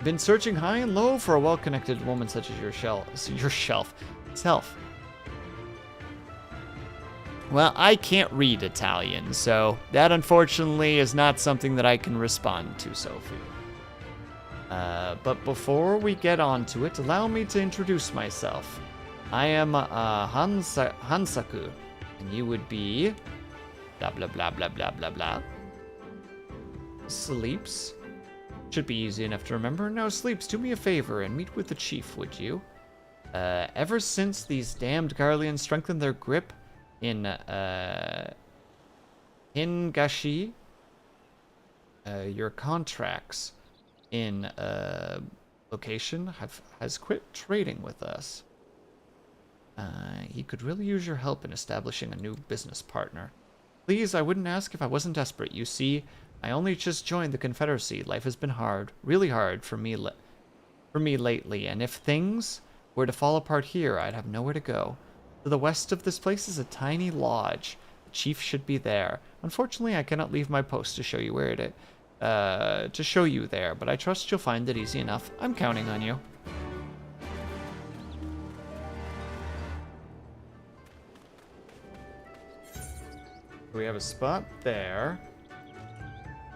Been searching high and low for a well-connected woman such as yourself. Well, I can't read Italian, so that unfortunately is not something that I can respond to, Sophie. But before we get on to it, allow me to introduce myself. I am Hansaku, And you would be... blah, blah, blah, blah, blah, blah, blah. Sleeps. Should be easy enough to remember. Now, Sleeps, do me a favor and meet with the chief, would you? Ever since these damned Garleans strengthened their grip in Gashi, your contracts in location has quit trading with us. He could really use your help in establishing a new business partner. Please, I wouldn't ask if I wasn't desperate. You see, I only just joined the Confederacy. Life has been hard, really hard for me lately, and if things were to fall apart here, I'd have nowhere to go. To the west of this place is a tiny lodge. The chief should be there. Unfortunately, I cannot leave my post to show you where it is. To show you there, but I trust you'll find it easy enough. I'm counting on you. We have a spot there.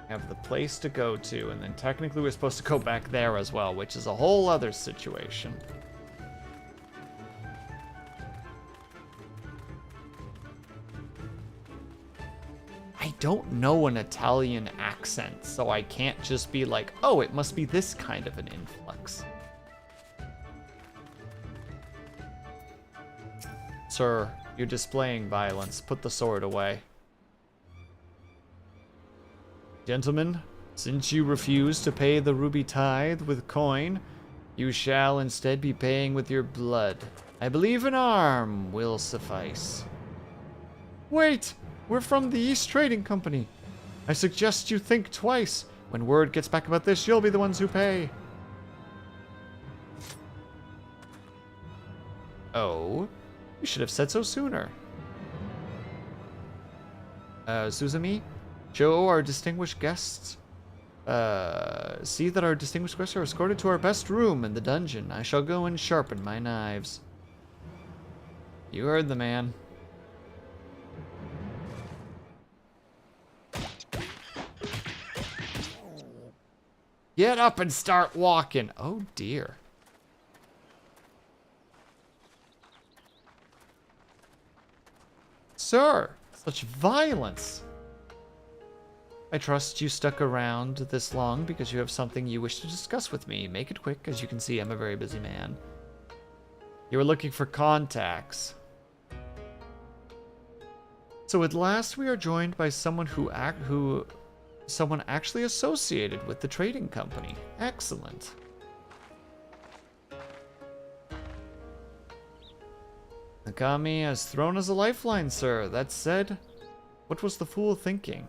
We have the place to go to, and then technically we're supposed to go back there as well, which is a whole other situation. I don't know an Italian accent, so I can't just be like, oh, it must be this kind of an influx. Sir, you're displaying violence. Put the sword away. Gentlemen, since you refuse to pay the ruby tithe with coin, you shall instead be paying with your blood. I believe an arm will suffice. Wait! We're from the East Trading Company. I suggest you think twice. When word gets back about this, you'll be the ones who pay. Oh, you should have said so sooner. Suzumi, show our distinguished guests. See that our distinguished guests are escorted to our best room in the dungeon. I shall go and sharpen my knives. You heard the man. Get up and start walking. Oh dear. Sir, such violence. I trust you stuck around this long because you have something you wish to discuss with me. Make it quick. As you can see, I'm a very busy man. You were looking for contacts. So at last we are joined by someone someone actually associated with the trading company. Excellent. Nakami has thrown us a lifeline, sir. That said, what was the fool thinking?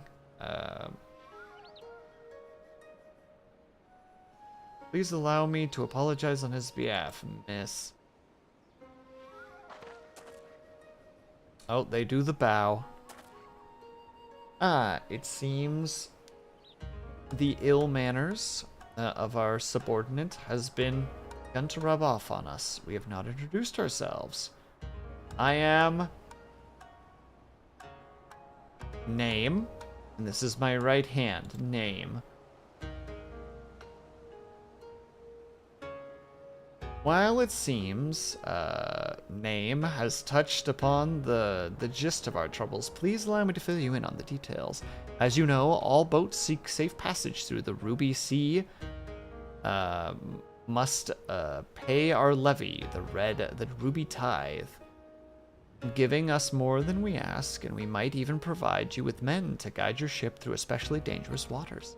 Please allow me to apologize on his behalf, miss. Oh, they do the bow. It seems the ill manners of our subordinate has begun to rub off on us. We have not introduced ourselves. I am... Name. And this is my right hand. Name. While it seems Name has touched upon the gist of our troubles, please allow me to fill you in on the details. As you know, all boats seek safe passage through the Ruby Sea must pay our levy, the Ruby Tithe, giving us more than we ask, and we might even provide you with men to guide your ship through especially dangerous waters.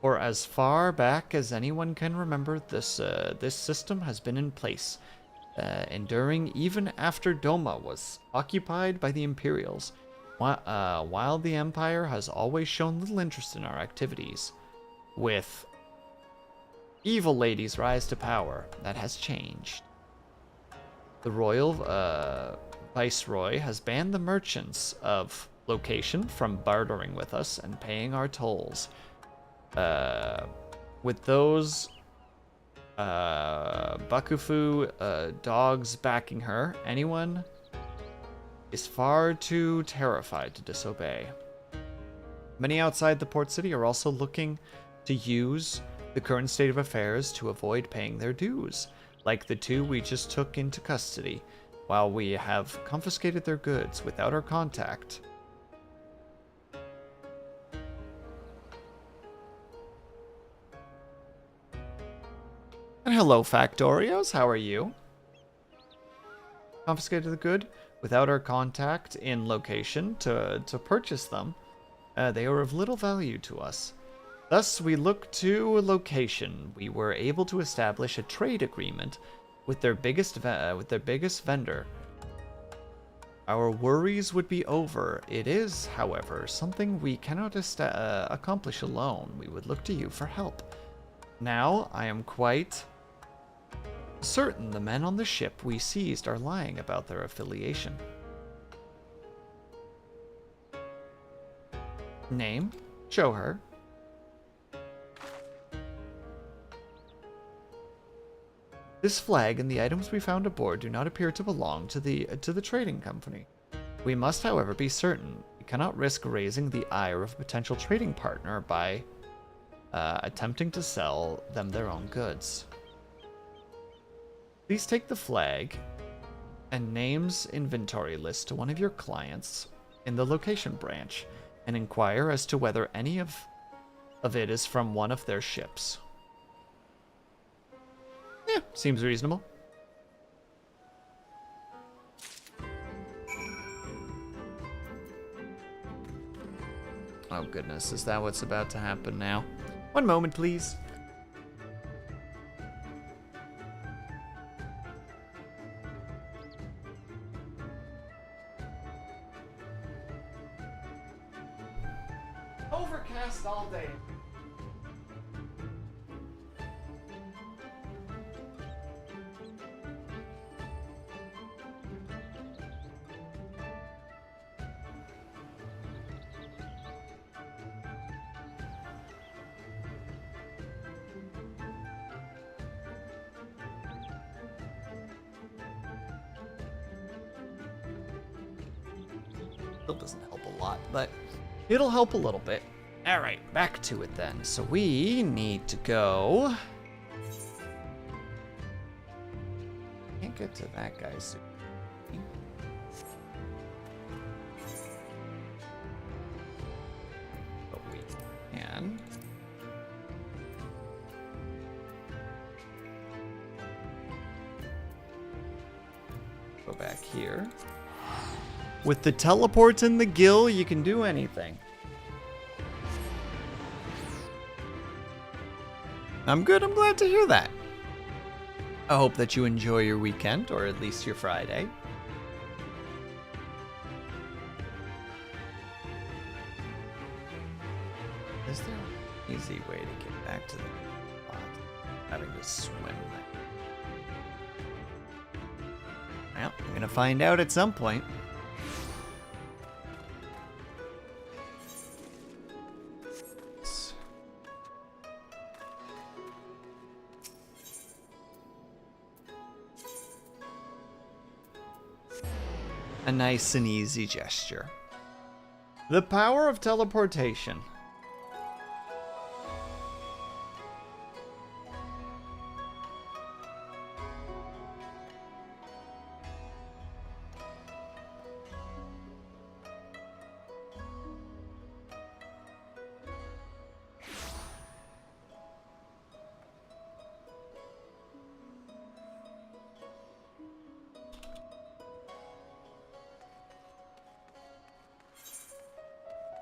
For as far back as anyone can remember, this system has been in place, enduring even after Doma was occupied by the Imperials, while the Empire has always shown little interest in our activities. With evil ladies' rise to power, that has changed. The Royal Viceroy has banned the merchants of location from bartering with us and paying our tolls. With those Bakufu dogs backing her, anyone is far too terrified to disobey. Many outside the port city are also looking to use the current state of affairs to avoid paying their dues, like the two we just took into custody. while we have confiscated their goods without our contact. And hello, Factorios, how are you? Confiscated the good without our contact in location to purchase them. They are of little value to us. Thus, we look to a location. We were able to establish a trade agreement with their biggest vendor. Our worries would be over. It is, however, something we cannot accomplish alone. We would look to you for help. Now, I am quite certain the men on the ship we seized are lying about their affiliation. Name? Show her. This flag and the items we found aboard do not appear to belong to the trading company. We must, however, be certain. We cannot risk raising the ire of a potential trading partner by attempting to sell them their own goods. Please take the flag and names inventory list to one of your clients in the location branch and inquire as to whether any of it is from one of their ships. Yeah, seems reasonable. Oh goodness, is that what's about to happen now? One moment, please. Overcast all day. Still doesn't help a lot, but it'll help a little bit. All right, back to it then. So we need to go. Can't get to that guy soon. But we can. Go back here. With the teleport in the gill, you can do anything. I'm good, I'm glad to hear that. I hope that you enjoy your weekend, or at least your Friday. Is there an easy way to get back to the spot? Having to swim that. Well, I'm gonna find out at some point. A nice and easy gesture. The power of teleportation.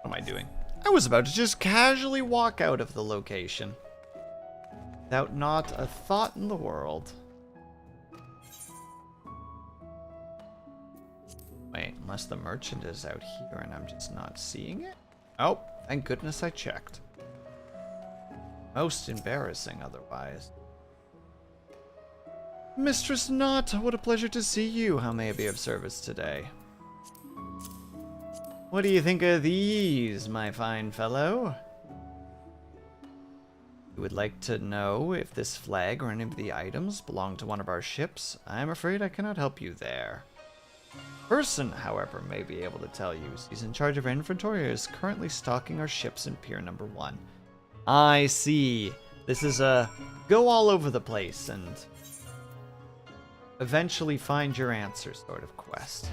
What am I doing? I was about to just casually walk out of the location. Without not a thought in the world. Wait, unless the merchant is out here and I'm just not seeing it? Oh, thank goodness I checked. Most embarrassing otherwise. Mistress Knot, what a pleasure to see you. How may I be of service today? What do you think of these, my fine fellow? You would like to know if this flag or any of the items belong to one of our ships? I'm afraid I cannot help you there. Person, however, may be able to tell you. He's in charge of our inventory and is currently stocking our ships in Pier number 1. I see. This is a go all over the place and eventually find your answer sort of quest.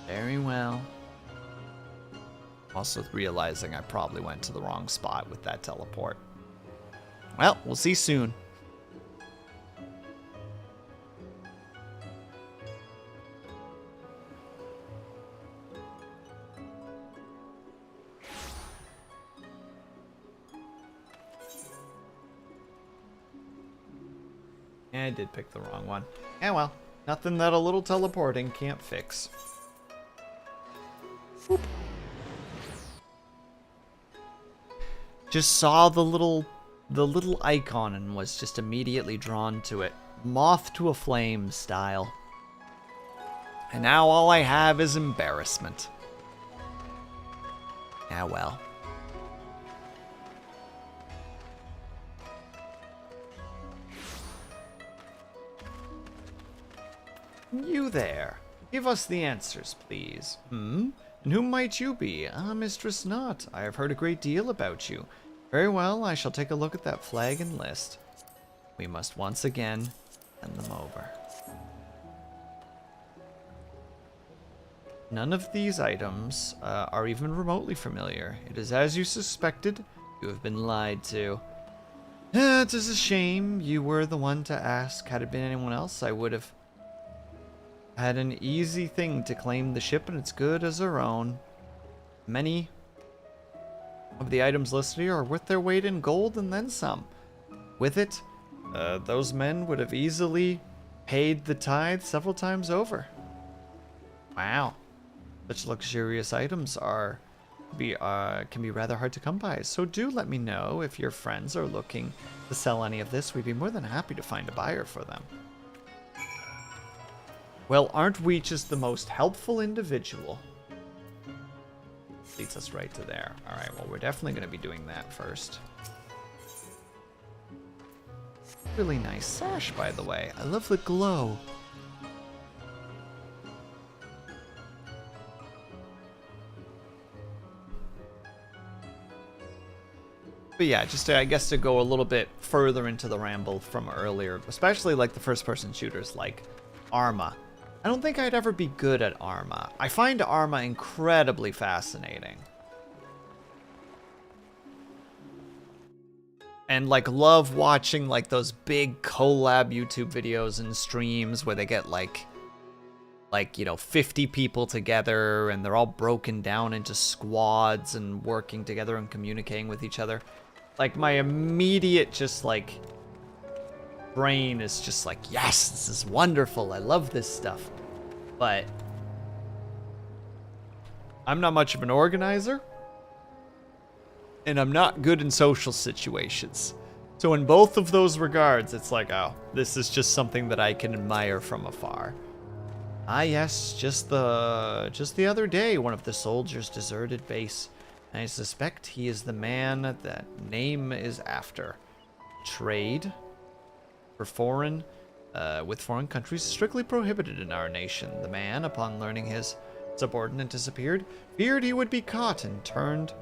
Very well. Also realizing I probably went to the wrong spot with that teleport. Well, we'll see soon. I did pick the wrong one. Eh well, nothing that a little teleporting can't fix. Whoop. Just saw the little icon and was just immediately drawn to it. Moth to a flame style. And now all I have is embarrassment. Ah well. You there. Give us the answers, please. And who might you be? Ah, Mistress Knot. I have heard a great deal about you. Very well, I shall take a look at that flag and list. We must once again hand them over. None of these items are even remotely familiar. It is as you suspected. You have been lied to. It is a shame. You were the one to ask. Had it been anyone else, I would have had an easy thing to claim the ship and its good as our own. Many of the items listed here are worth their weight in gold and then some. With it, those men would have easily paid the tithe several times over. Wow. Such luxurious items can be rather hard to come by, so do let me know if your friends are looking to sell any of this. We'd be more than happy to find a buyer for them. Well, aren't we just the most helpful individual? Leads us right to there. Alright, well, we're definitely going to be doing that first. Really nice sash, by the way. I love the glow. But yeah, just to, I guess to go a little bit further into the ramble from earlier, especially like the first-person shooters like Arma. I don't think I'd ever be good at Arma. I find Arma incredibly fascinating. And like love watching like those big collab YouTube videos and streams where they get like you know 50 people together and they're all broken down into squads and working together and communicating with each other. Like my immediate just like brain is just like, yes, this is wonderful. I love this stuff. But I'm not much of an organizer, and I'm not good in social situations. So in both of those regards, it's like, oh, this is just something that I can admire from afar. Ah yes, just the other day, one of the soldiers deserted base. I suspect he is the man that name is after. Trade for foreign with foreign countries is strictly prohibited in our nation. The man, upon learning his subordinate disappeared, feared he would be caught and turned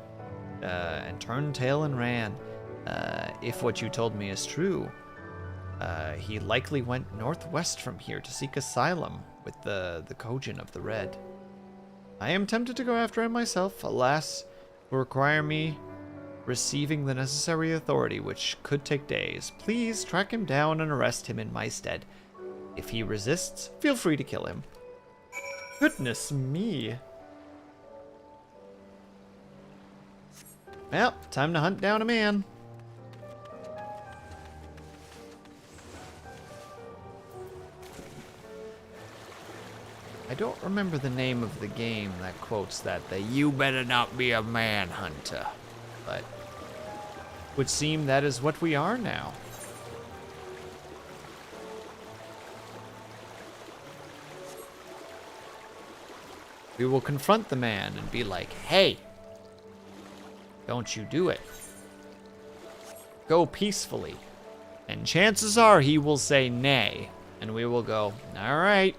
tail and ran. If what you told me is true, he likely went northwest from here to seek asylum with the Kojin of the Red. I am tempted to go after him myself. Alas, it will require me receiving the necessary authority, which could take days. Please track him down and arrest him in my stead. If he resists, feel free to kill him. Goodness me. Well, time to hunt down a man. I don't remember the name of the game that quotes that, the "you better not be a manhunter," but would seem that is what we are now. We will confront the man and be like, hey, don't you do it. Go peacefully. And chances are he will say nay. And we will go, all right,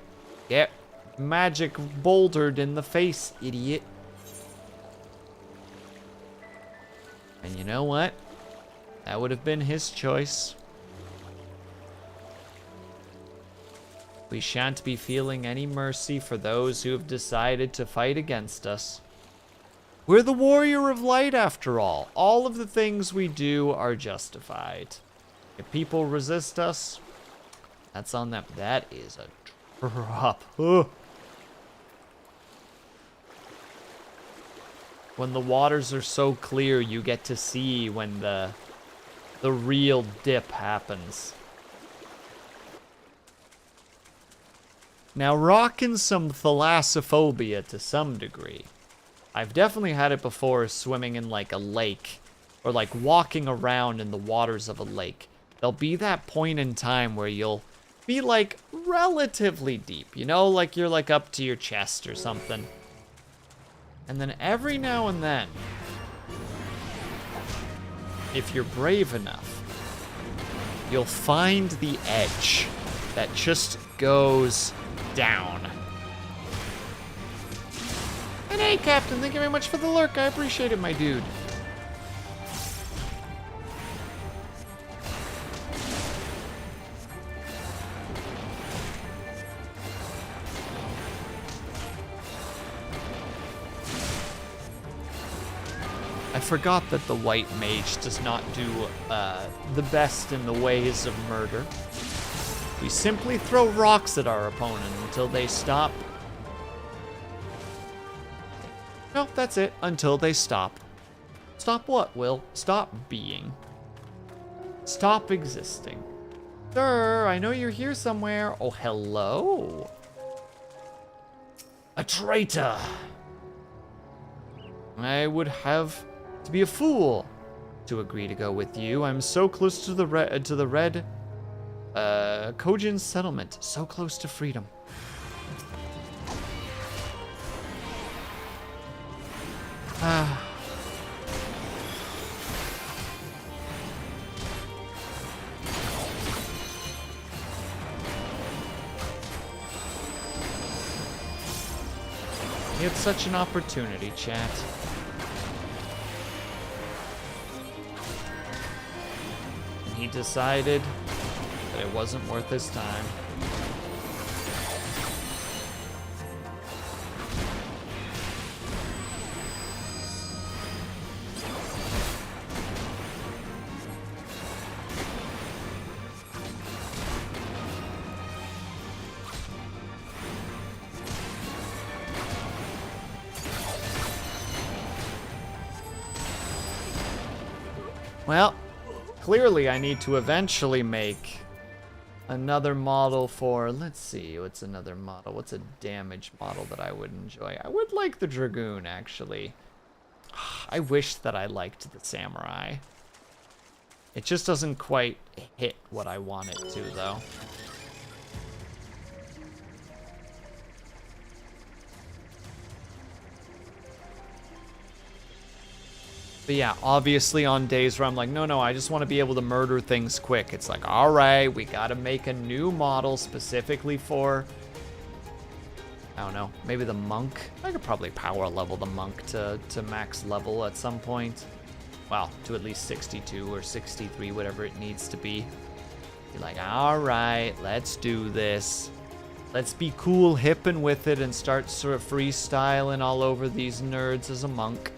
get magic bouldered in the face, idiot. And you know what? That would have been his choice. We shan't be feeling any mercy for those who have decided to fight against us. We're the warrior of light after all. All of the things we do are justified. If people resist us, that's on them. That is a drop. Ugh. When the waters are so clear, you get to see when the real dip happens. Now, rocking some thalassophobia to some degree. I've definitely had it before swimming in like a lake or like walking around in the waters of a lake. There'll be that point in time where you'll be like relatively deep, you know, like you're like up to your chest or something. And then every now and then, if you're brave enough, you'll find the edge that just goes down. And hey, Captain, thank you very much for the lurk. I appreciate it, my dude. I forgot that the White Mage does not do the best in the ways of murder. We simply throw rocks at our opponent until they stop. No, that's it. Until they stop. Stop what, Will? Stop being. Stop existing. Sir, I know you're here somewhere. Oh, hello. A traitor. I would have to be a fool to agree to go with you. I'm so close to the red Kojin settlement. So close to freedom. He had such an opportunity, chat. And he decided that it wasn't worth his time. Well, clearly I need to eventually make another model for, let's see, what's another model? What's a damage model that I would enjoy? I would like the Dragoon, actually. I wish that I liked the Samurai. It just doesn't quite hit what I want it to, though. But yeah, obviously on days where I'm like, no, I just want to be able to murder things quick. It's like, all right, we got to make a new model specifically for, I don't know, maybe the monk. I could probably power level the monk to max level at some point. Well, to at least 62 or 63, whatever it needs to be. Be like, all right, let's do this. Let's be cool, hippin' with it and start sort of freestyling all over these nerds as a monk.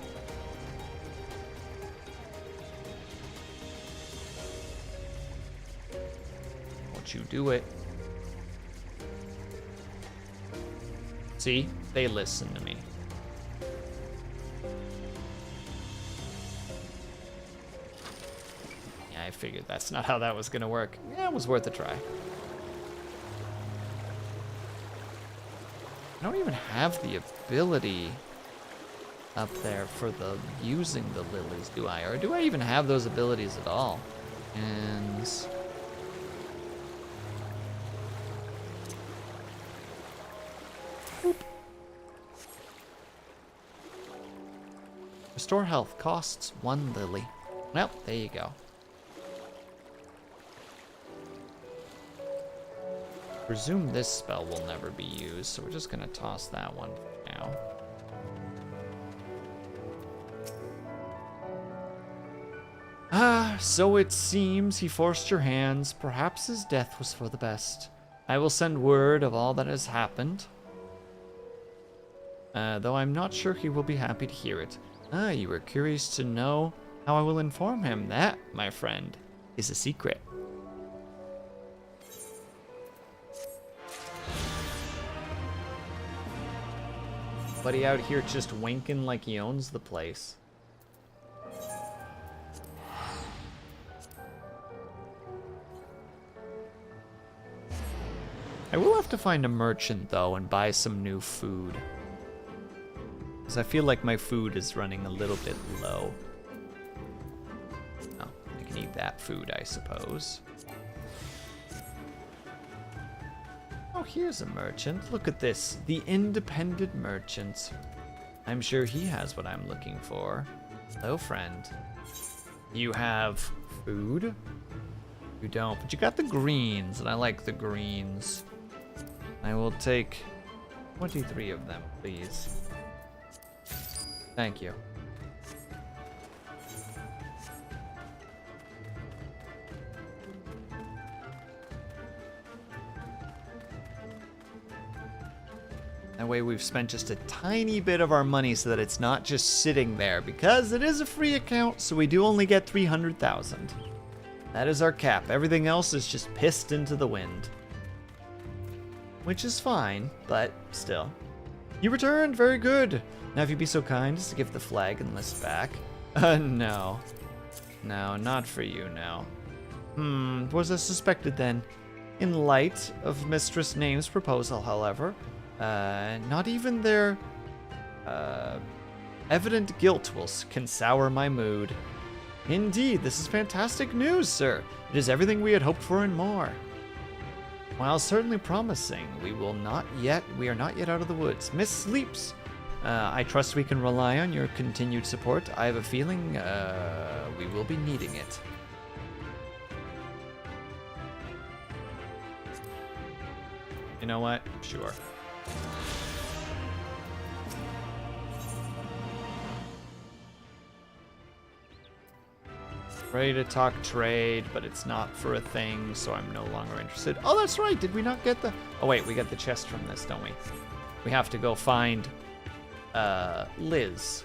You do it. See? They listen to me. Yeah, I figured that's not how that was gonna work. Yeah, it was worth a try. I don't even have the ability up there for the using the lilies, do I? Or do I even have those abilities at all? And restore health costs 1 lily. Well, there you go. Presume this spell will never be used, so we're just gonna toss that one for now. So it seems he forced your hands. Perhaps his death was for the best. I will send word of all that has happened. Though I'm not sure he will be happy to hear it. Ah, you were curious to know how I will inform him. That, my friend, is a secret. Buddy out here just winking like he owns the place. I will have to find a merchant, though, and buy some new food. Because I feel like my food is running a little bit low. Oh, I can eat that food, I suppose. Oh, here's a merchant. Look at this. The independent merchant. I'm sure he has what I'm looking for. Hello, friend. You have food? You don't, but you got the greens, and I like the greens. I will take 23 of them, please. Thank you. That way we've spent just a tiny bit of our money so that it's not just sitting there, because it is a free account, so we do only get 300,000. That is our cap. Everything else is just pissed into the wind. Which is fine, but still. You returned, very good. Now if you'd be so kind as to give the flag and list back. No. No, not for you, no. Was as suspected then. In light of Mistress Name's proposal, however, not even their, evident guilt can sour my mood. Indeed, this is fantastic news, sir. It is everything we had hoped for and more. While certainly promising, we are not yet out of the woods. Miss Sleeps, I trust we can rely on your continued support. I have a feeling, we will be needing it. You know what? Sure. Ready to talk trade, but it's not for a thing, so I'm no longer interested. Oh, that's right. Did we not get the... Oh, wait. We get the chest from this, don't we? We have to go find Liz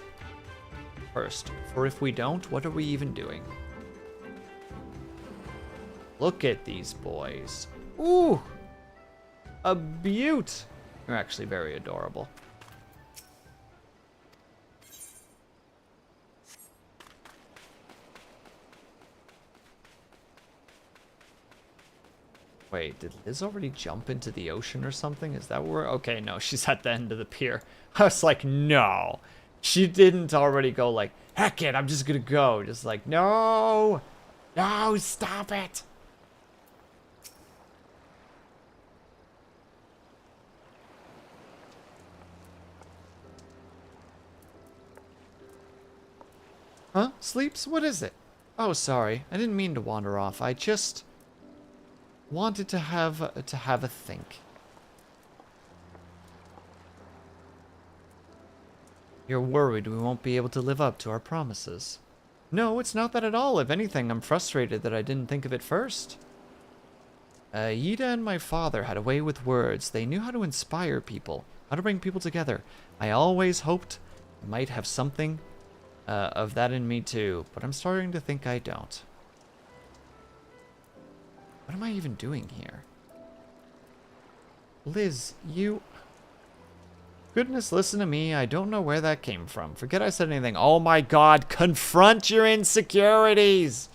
first. For if we don't, what are we even doing? Look at these boys. Ooh! A beaut! They're actually very adorable. Wait, did Liz already jump into the ocean or something? Is that where... Okay, no, she's at the end of the pier. I was like, no. She didn't already go like, heck it, I'm just gonna go. Just like, no. No, stop it. Huh? Sleeps? What is it? Oh, sorry. I didn't mean to wander off. I just... wanted to have a think. You're worried we won't be able to live up to our promises. No, it's not that at all. If anything, I'm frustrated that I didn't think of it first. Yida and my father had a way with words. They knew how to inspire people, how to bring people together. I always hoped I might have something of that in me too, but I'm starting to think I don't. What am I even doing here? Liz, you... Goodness, listen to me. I don't know where that came from. Forget I said anything. Oh my god, confront your insecurities!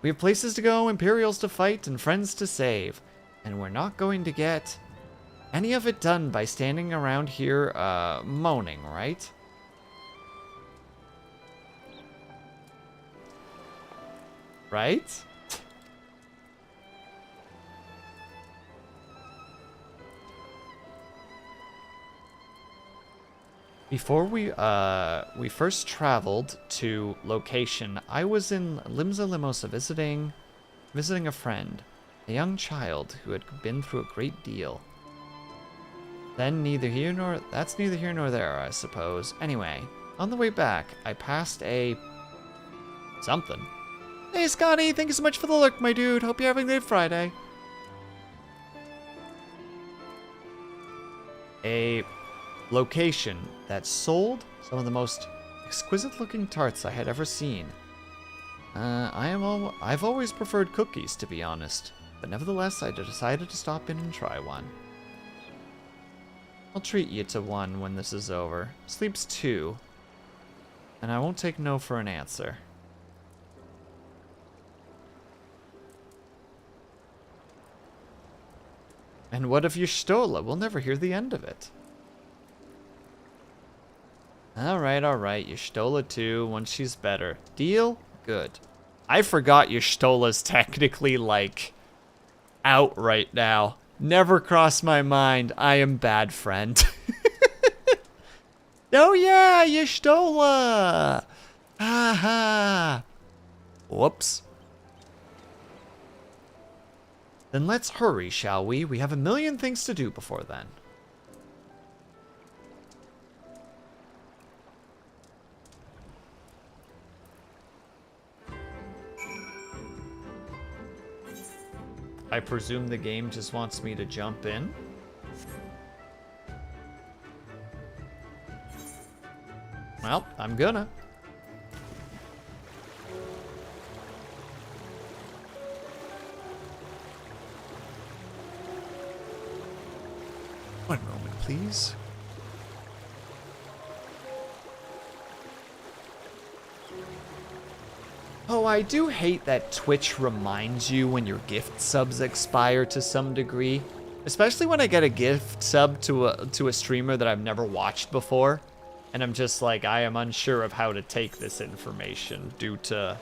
We have places to go, Imperials to fight, and friends to save. And we're not going to get any of it done by standing around here, moaning, right? Right? Before we first traveled to location, I was in Limsa Limosa visiting a friend, a young child who had been through a great deal. Then that's neither here nor there, I suppose. Anyway, on the way back, I passed a something. Hey, Scotty, thank you so much for the lurk, my dude. Hope you're having a good Friday. A location that sold some of the most exquisite-looking tarts I had ever seen. I've always preferred cookies, to be honest, but nevertheless, I decided to stop in and try one. I'll treat you to one when this is over. Sleep's 2, and I won't take no for an answer. And what of Y'shtola? We'll never hear the end of it. Alright, Y'shtola 2, once she's better. Deal? Good. I forgot Y'shtola's technically, like, out right now. Never crossed my mind. I am bad friend. Oh yeah, Y'shtola! Haha! Whoops. Then let's hurry, shall we? We have a million things to do before then. I presume the game just wants me to jump in. Well, I'm gonna. One moment, please. Oh, I do hate that Twitch reminds you when your gift subs expire to some degree. Especially when I get a gift sub to a streamer that I've never watched before. And I'm just like, I am unsure of how to take this information due to...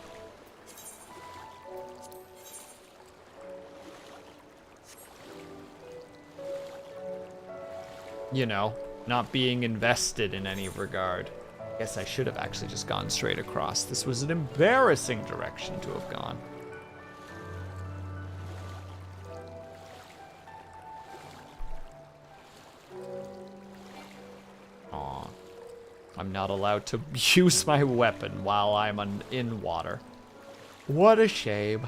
you know, not being invested in any regard. Guess I should have actually just gone straight across. This was an embarrassing direction to have gone. Aw. I'm not allowed to use my weapon while I'm in water. What a shame.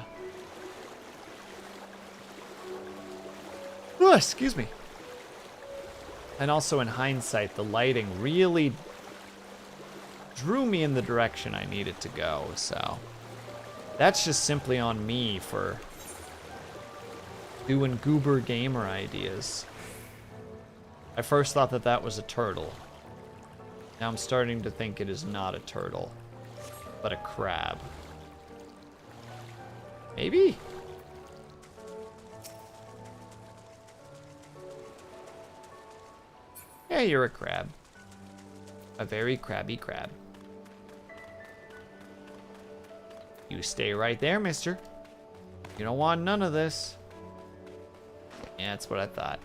Ugh, excuse me. And also in hindsight, the lighting really drew me in the direction I needed to go, so that's just simply on me for doing goober gamer ideas. I first thought that that was a turtle. Now I'm starting to think it is not a turtle, but a crab. Maybe? Yeah, you're a crab. A very crabby crab. You stay right there, mister. You don't want none of this. Yeah, that's what I thought.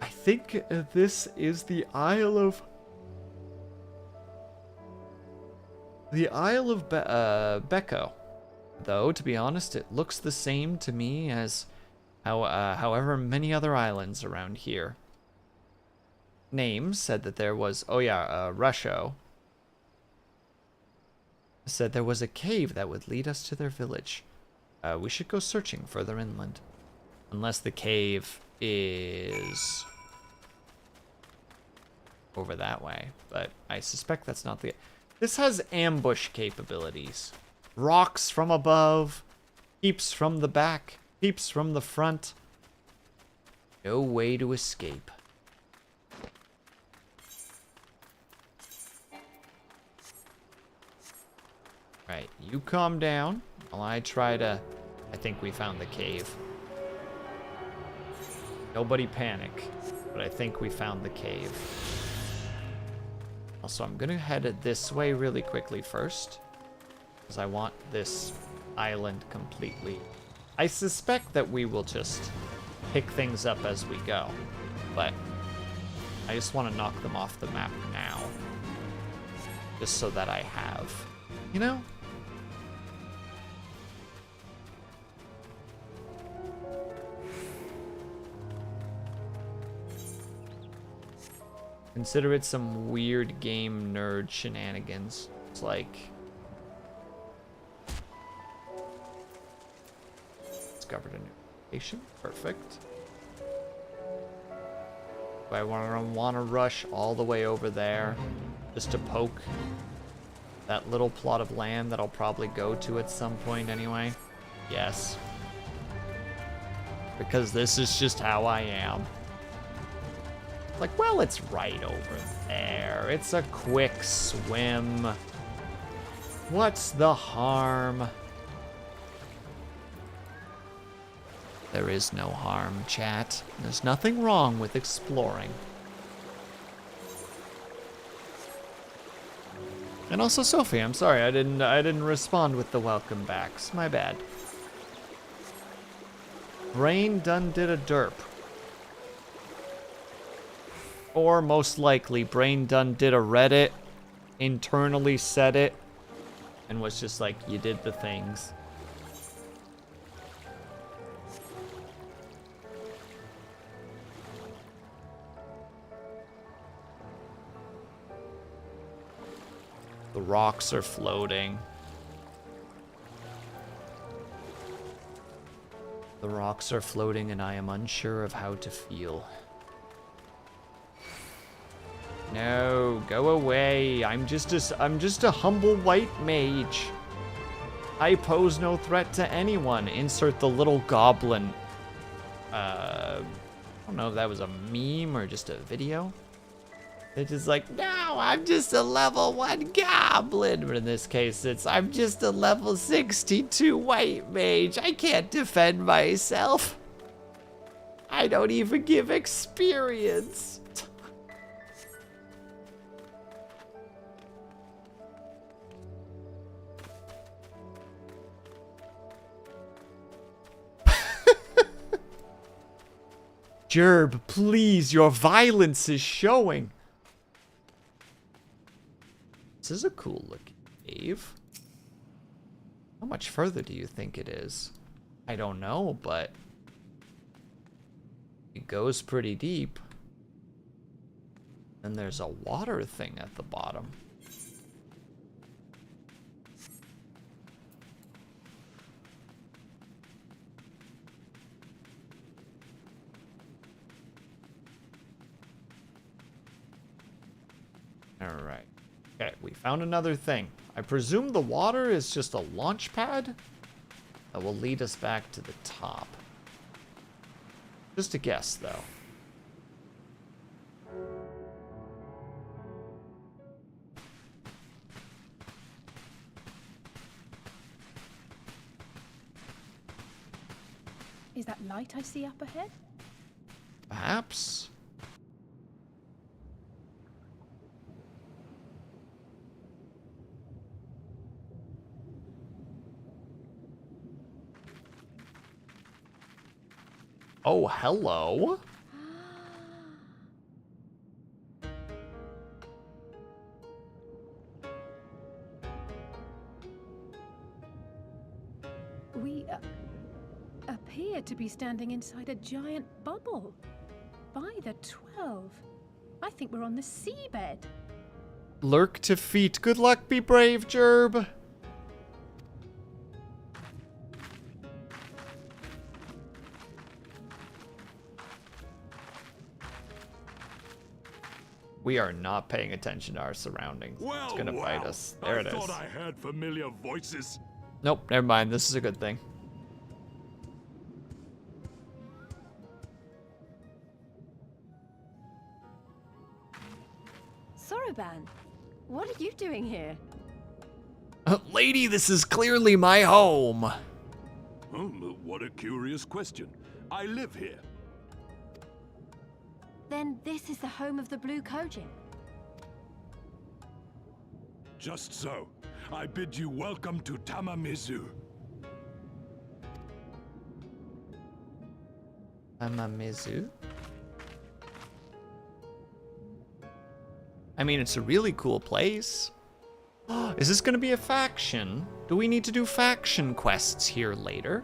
I think this is the Isle of... Becco. Though, to be honest, it looks the same to me as however many other islands around here. Names said that there was... oh yeah, Rusho said there was a cave that would lead us to their village. We should go searching further inland. Unless the cave is over that way. But I suspect that's not the... This has ambush capabilities. Rocks from above, peeps from the back, peeps from the front. No way to escape. Right, you calm down while I try to... I think we found the cave. Nobody panic, but I think we found the cave. Also, I'm gonna head this way really quickly first, because I want this island completely. I suspect that we will just pick things up as we go, but I just want to knock them off the map now, just so that I have, you know? Consider it some weird game nerd shenanigans. It's like... discovered a new location. Perfect. Do I want to rush all the way over there just to poke that little plot of land that I'll probably go to at some point anyway? Yes. Because this is just how I am. Like, well, it's right over there. It's a quick swim. What's the harm? There is no harm, chat. There's nothing wrong with exploring. And also Sophie, I'm sorry, I didn't respond with the welcome backs. My bad. Brain done did a derp. Or most likely, Brain done did a Reddit, internally said it, and was just like, you did the things. The rocks are floating. The rocks are floating and I am unsure of how to feel. No, go away. I'm just a humble white mage. I pose no threat to anyone. Insert the little goblin. I don't know if that was a meme or just a video. It's just like, no, I'm just a level 1 goblin. But in this case, it's, I'm just a level 62 white mage. I can't defend myself. I don't even give experience. Gerb, please, your violence is showing. This is a cool looking cave. How much further do you think it is? I don't know, but it goes pretty deep. And there's a water thing at the bottom. All right. Okay, we found another thing. I presume the water is just a launch pad that will lead us back to the top. Just a guess, though. Is that light I see up ahead? Perhaps. Oh, hello. We appear to be standing inside a giant bubble. By the 12. I think we're on the seabed. Lurk to feet. Good luck, be brave, Gerb. We are not paying attention to our surroundings. It's gonna bite us. There it is. I thought I heard familiar voices. Nope, never mind. This is a good thing. Soroban, what are you doing here? Lady, this is clearly my home. What a curious question. I live here. Then this is the home of the Blue Kojin. Just so. I bid you welcome to Tamamizu. Tamamizu? I mean, it's a really cool place. Is this gonna be a faction? Do we need to do faction quests here later?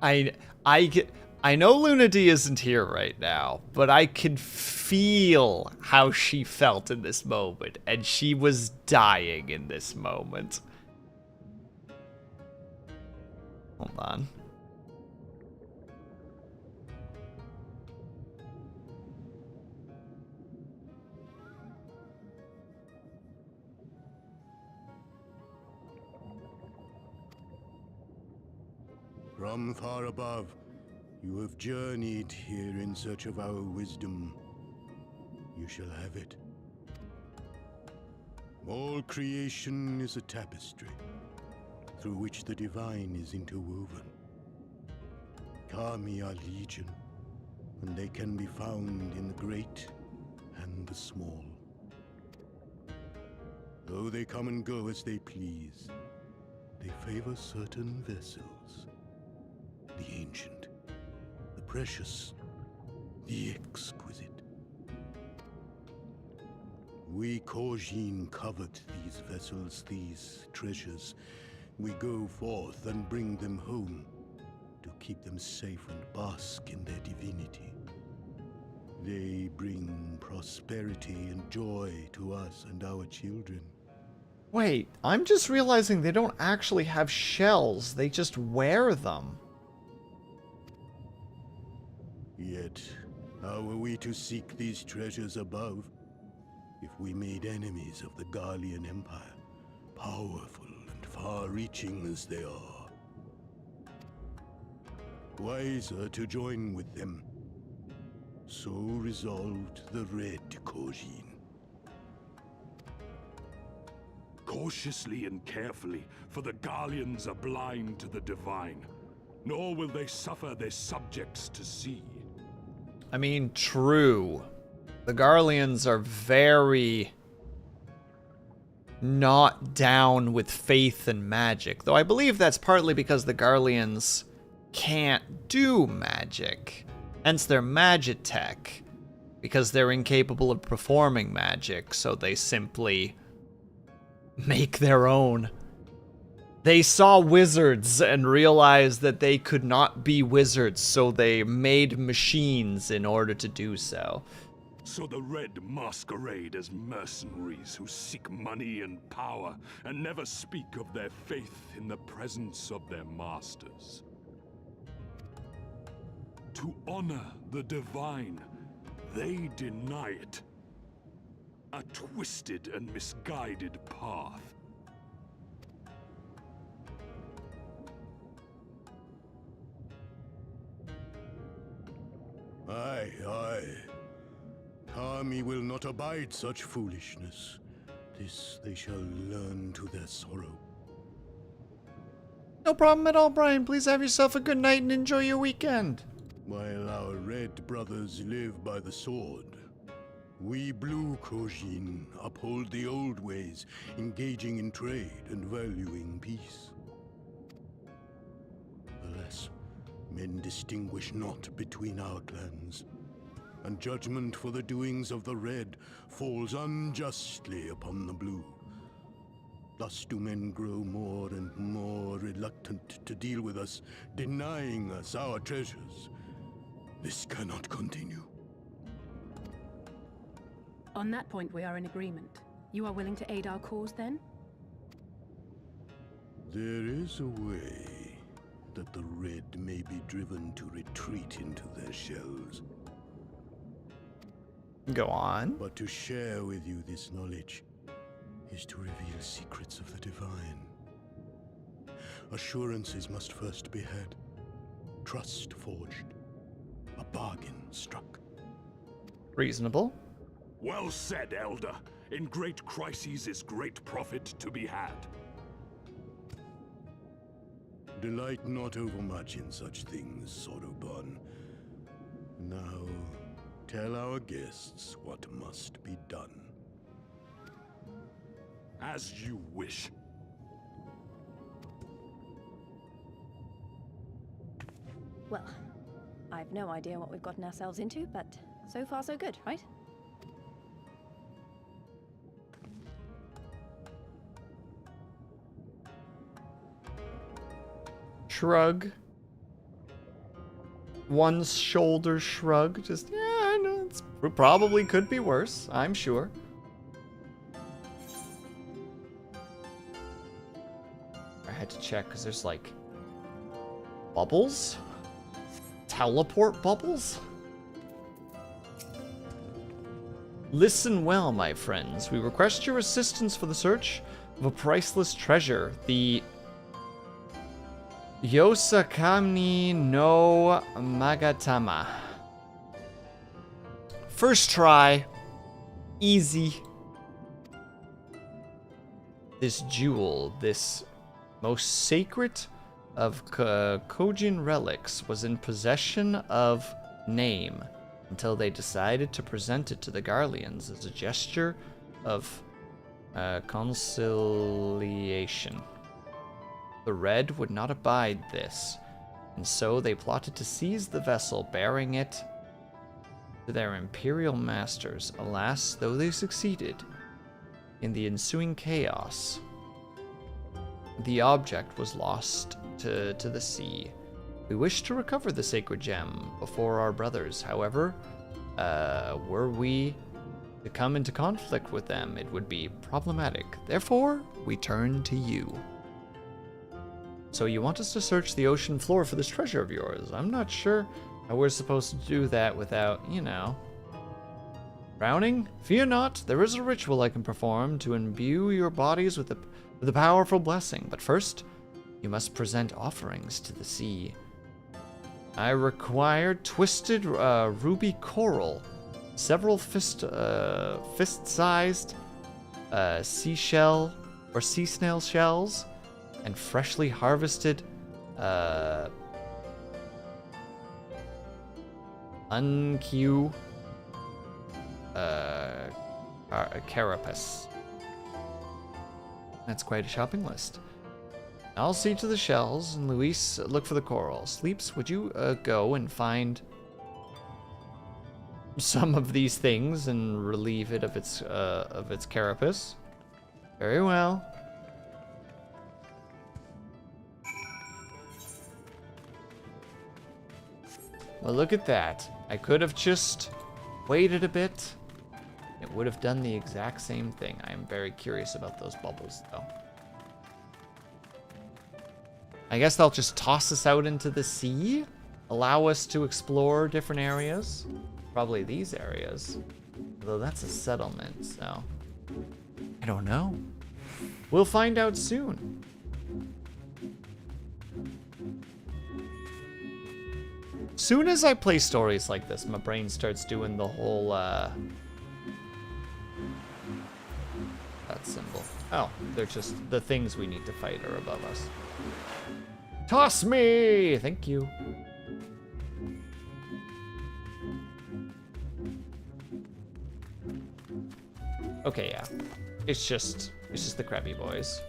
I know Luna D isn't here right now, but I can feel how she felt in this moment, and she was dying in this moment. Hold on. From far above, you have journeyed here in search of our wisdom. You shall have it. All creation is a tapestry, through which the divine is interwoven. Kami are legion, and they can be found in the great and the small. Though they come and go as they please, they favor certain vessels. The ancient, the precious, the exquisite. We Korjin covet these vessels, these treasures. We go forth and bring them home to keep them safe and bask in their divinity. They bring prosperity and joy to us and our children. Wait, I'm just realizing they don't actually have shells, they just wear them. Yet, how are we to seek these treasures above if we made enemies of the Garlean Empire, powerful and far-reaching as they are? Wiser to join with them. So resolved the Red Korjin. Cautiously and carefully, for the Garleans are blind to the divine, nor will they suffer their subjects to see. I mean, true. The Garleans are very not down with faith and magic, though I believe that's partly because the Garleans can't do magic. Hence their magitech, because they're incapable of performing magic, so they simply make their own. They saw wizards and realized that they could not be wizards, so they made machines in order to do so. So the Red masquerade as mercenaries who seek money and power and never speak of their faith in the presence of their masters. To honor the divine, they deny it. A twisted and misguided path. Aye, aye. Kami will not abide such foolishness. This they shall learn to their sorrow. No problem at all, Brian. Please have yourself a good night and enjoy your weekend. While our red brothers live by the sword, we Blue Korjin uphold the old ways, engaging in trade and valuing peace. Alas, men distinguish not between our clans, and judgment for the doings of the Red falls unjustly upon the Blue. Thus do men grow more and more reluctant to deal with us, denying us our treasures. This cannot continue. On that point, we are in agreement. You are willing to aid our cause, then? There is a way that the Red may be driven to retreat into their shells. Go on. But to share with you this knowledge is to reveal secrets of the divine. Assurances must first be had, trust forged, a bargain struck. Reasonable. Well said, Elder. In great crises is great profit to be had. Delight not overmuch in such things, Soroban. Now, tell our guests what must be done. As you wish. Well, I've no idea what we've gotten ourselves into, but so far so good, right? Shrug. One shoulder shrug. Just, yeah, I know. It probably could be worse, I'm sure. I had to check because there's like bubbles? Teleport bubbles? Listen well, my friends. We request your assistance for the search of a priceless treasure, the Yosakami no Magatama. First try. Easy. This jewel, this most sacred of Kojin relics, was in possession of Name until they decided to present it to the Garleans as a gesture of conciliation. The Red would not abide this, and so they plotted to seize the vessel bearing it to their imperial masters. Alas, though they succeeded, in the ensuing chaos, the object was lost to the sea. We wish to recover the sacred gem before our brothers. However, were we to come into conflict with them, it would be problematic. Therefore, we turn to you. So you want us to search the ocean floor for this treasure of yours? I'm not sure how we're supposed to do that without, you know, drowning? Fear not, there is a ritual I can perform to imbue your bodies with a powerful blessing. But first, you must present offerings to the sea. I require twisted ruby coral, several fist-sized seashell or sea snail shells, and freshly harvested uncu carapace. That's quite a shopping list. I'll see to the shells, and Luis look for the coral. Sleeps, would you go and find some of these things and relieve it of its carapace? Very well. Well, look at that. I could have just waited a bit. It would have done the exact same thing. I am very curious about those bubbles, though. I guess they'll just toss us out into the sea? Allow us to explore different areas? Probably these areas. Although that's a settlement, so... I don't know. We'll find out soon. Soon as I play stories like this, my brain starts doing the whole, that symbol. Oh, they're just the things we need to fight are above us. Toss me! Thank you. Okay, yeah. It's just the Krabby Boys.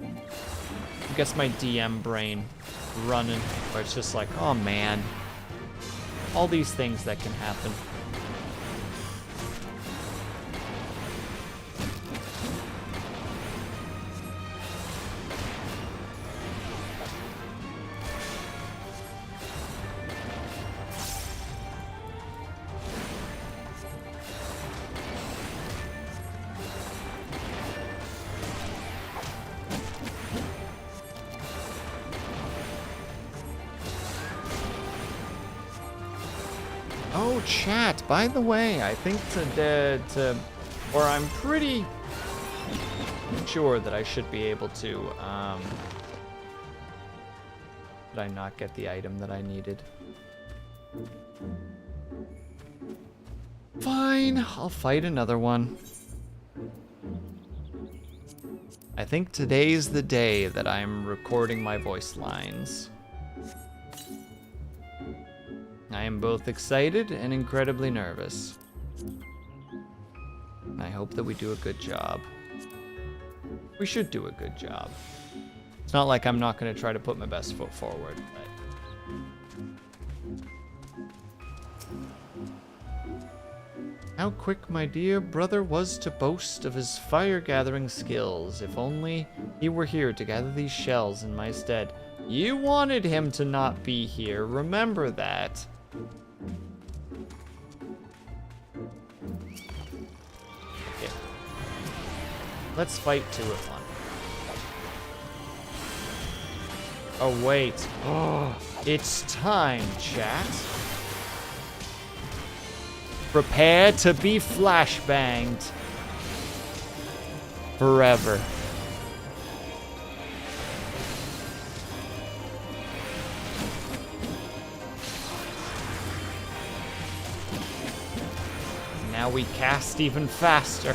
I guess my DM brain running, where it's just like, oh man. All these things that can happen. Oh, chat, by the way, I think or I'm pretty sure that I should be able to, did I not get the item that I needed? Fine, I'll fight another one. I think today's the day that I'm recording my voice lines. I am both excited and incredibly nervous. I hope that we do a good job. We should do a good job. It's not like I'm not going to try to put my best foot forward, but... How quick my dear brother was to boast of his fire-gathering skills. If only he were here to gather these shells in my stead. You wanted him to not be here. Remember that. Okay. Let's fight 2 at 1. Oh, wait. Oh, it's time, chat. Prepare to be flashbanged. Forever. Now we cast even faster.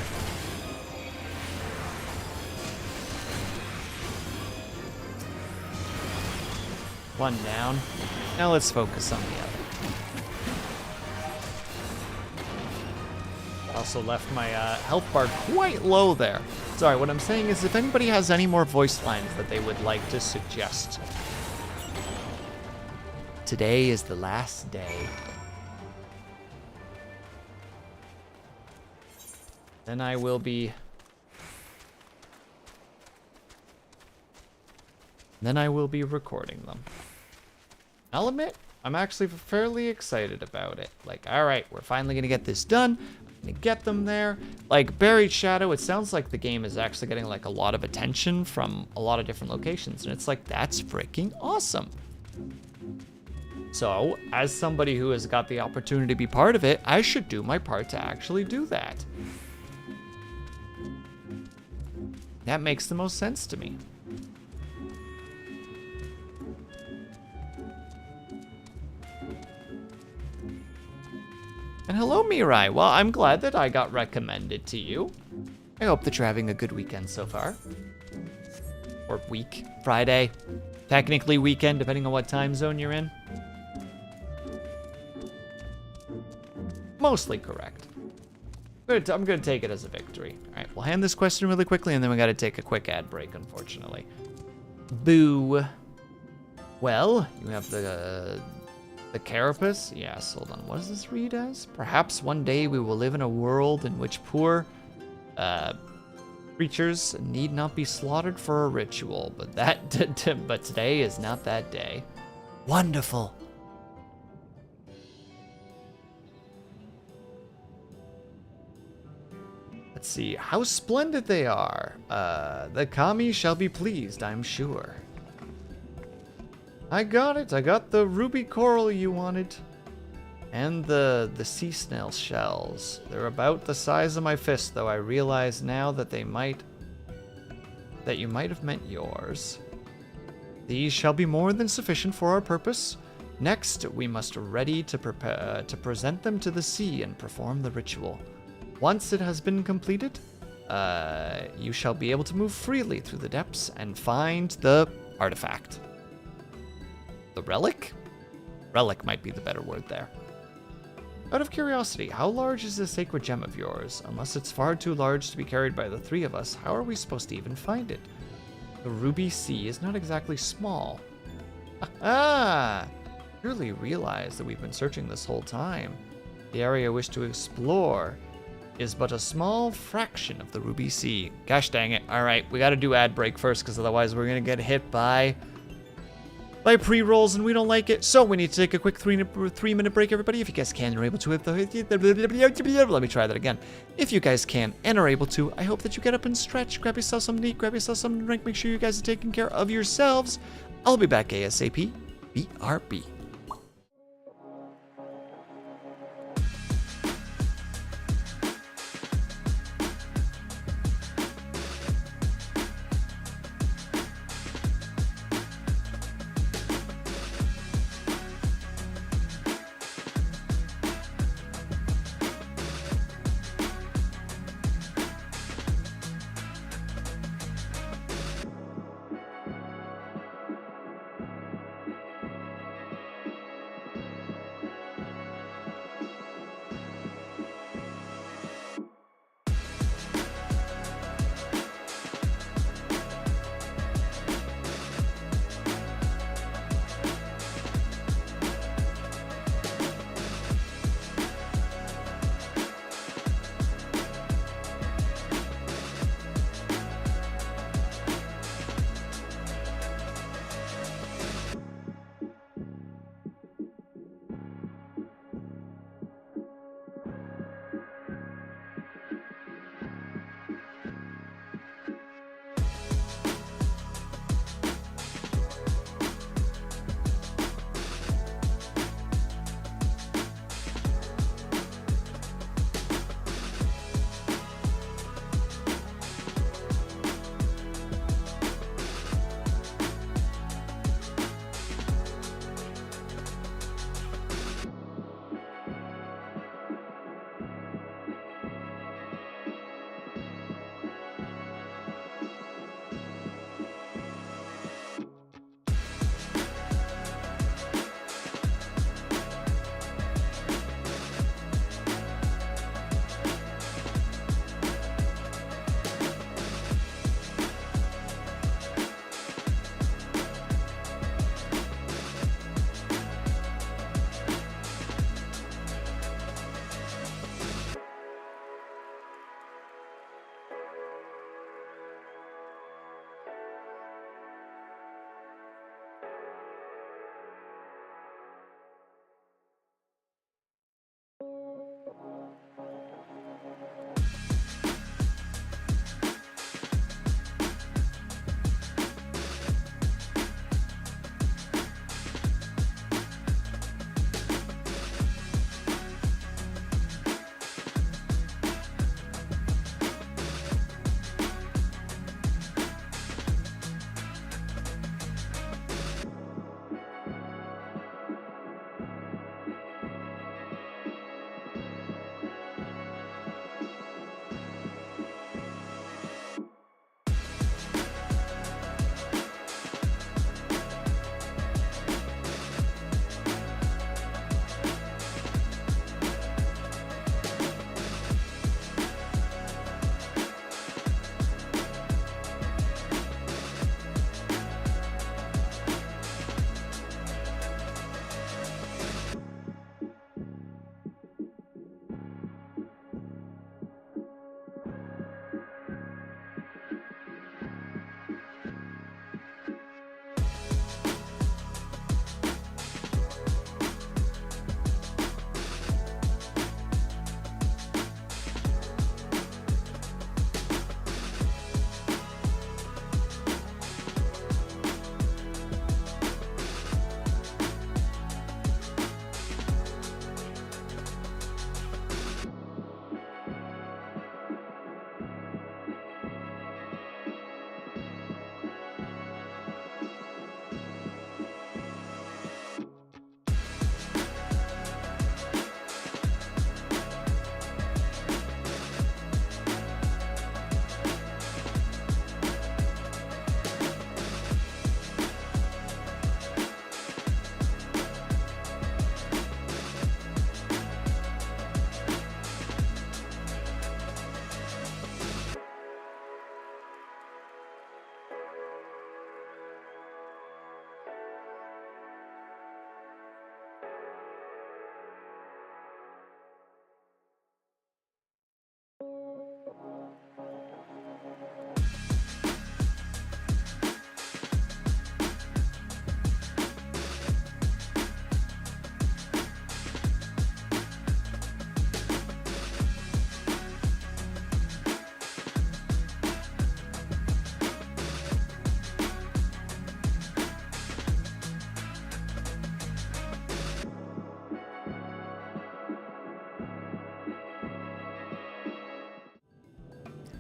One down. Now let's focus on the other. Also left my health bar quite low there. Sorry, what I'm saying is if anybody has any more voice lines that they would like to suggest. Today is the last day. Then I will be recording them. I'll admit, I'm actually fairly excited about it. Like, all right, we're finally gonna get this done. I'm gonna get them there. Like Buried Shadow, it sounds like the game is actually getting like a lot of attention from a lot of different locations, and it's like, that's freaking awesome. So, as somebody who has got the opportunity to be part of it, I should do my part to actually do that. That makes the most sense to me. And hello, Mirai. Well, I'm glad that I got recommended to you. I hope that you're having a good weekend so far. Or week. Friday. Technically weekend, depending on what time zone you're in. Mostly correct. I'm gonna take it as a victory. All right, we'll hand this question really quickly, and then we gotta take a quick ad break, unfortunately. Boo. Well, you have the carapace. Yes, hold on. What does this read as? Perhaps one day we will live in a world in which poor creatures need not be slaughtered for a ritual, but but today is not that day. Wonderful. Let's see, how splendid they are. The kami shall be pleased, I'm sure. I got it. I got the ruby coral you wanted. And the sea snail shells. They're about the size of my fist, though I realize now that you might have meant yours. These shall be more than sufficient for our purpose. Next, we must ready to prepare to present them to the sea and perform the ritual. Once it has been completed, you shall be able to move freely through the depths and find the artifact. The relic? Relic might be the better word there. Out of curiosity, how large is this sacred gem of yours? Unless it's far too large to be carried by the 3 of us, how are we supposed to even find it? The ruby sea is not exactly small. Ah! Surely realize that we've been searching this whole time. The area I wish to explore is but a small fraction of the Ruby Sea. Gosh dang it. Alright, we gotta do ad break first, because otherwise we're gonna get hit by pre-rolls and we don't like it. So we need to take a quick 3-minute break, everybody. If you guys can and are able to, let me try that again. If you guys can and are able to, I hope that you get up and stretch, grab yourself something to eat, grab yourself something to drink, make sure you guys are taking care of yourselves. I'll be back ASAP. BRB.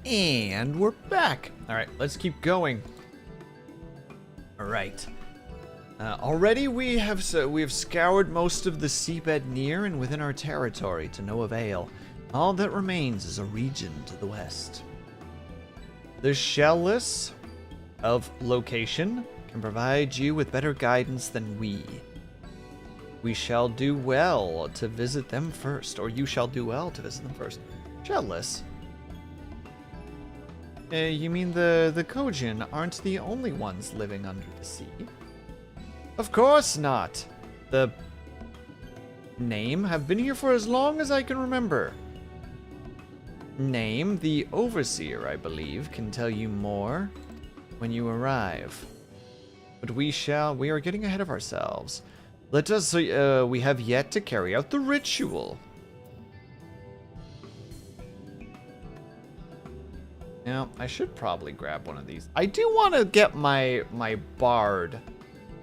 And we're back. All right, let's keep going. All right. Already we have scoured most of the seabed near and within our territory to no avail. All that remains is a region to the west. The Shellless of location can provide you with better guidance than we. We shall do well to visit them first, or you shall do well to visit them first. Shellless? You mean the Kojin aren't the only ones living under the sea? Of course not. The name have been here for as long as I can remember. Name, the Overseer, I believe, can tell you more when you arrive. But we are getting ahead of ourselves. Let us, we have yet to carry out the ritual. Now, I should probably grab one of these. I do want to get my bard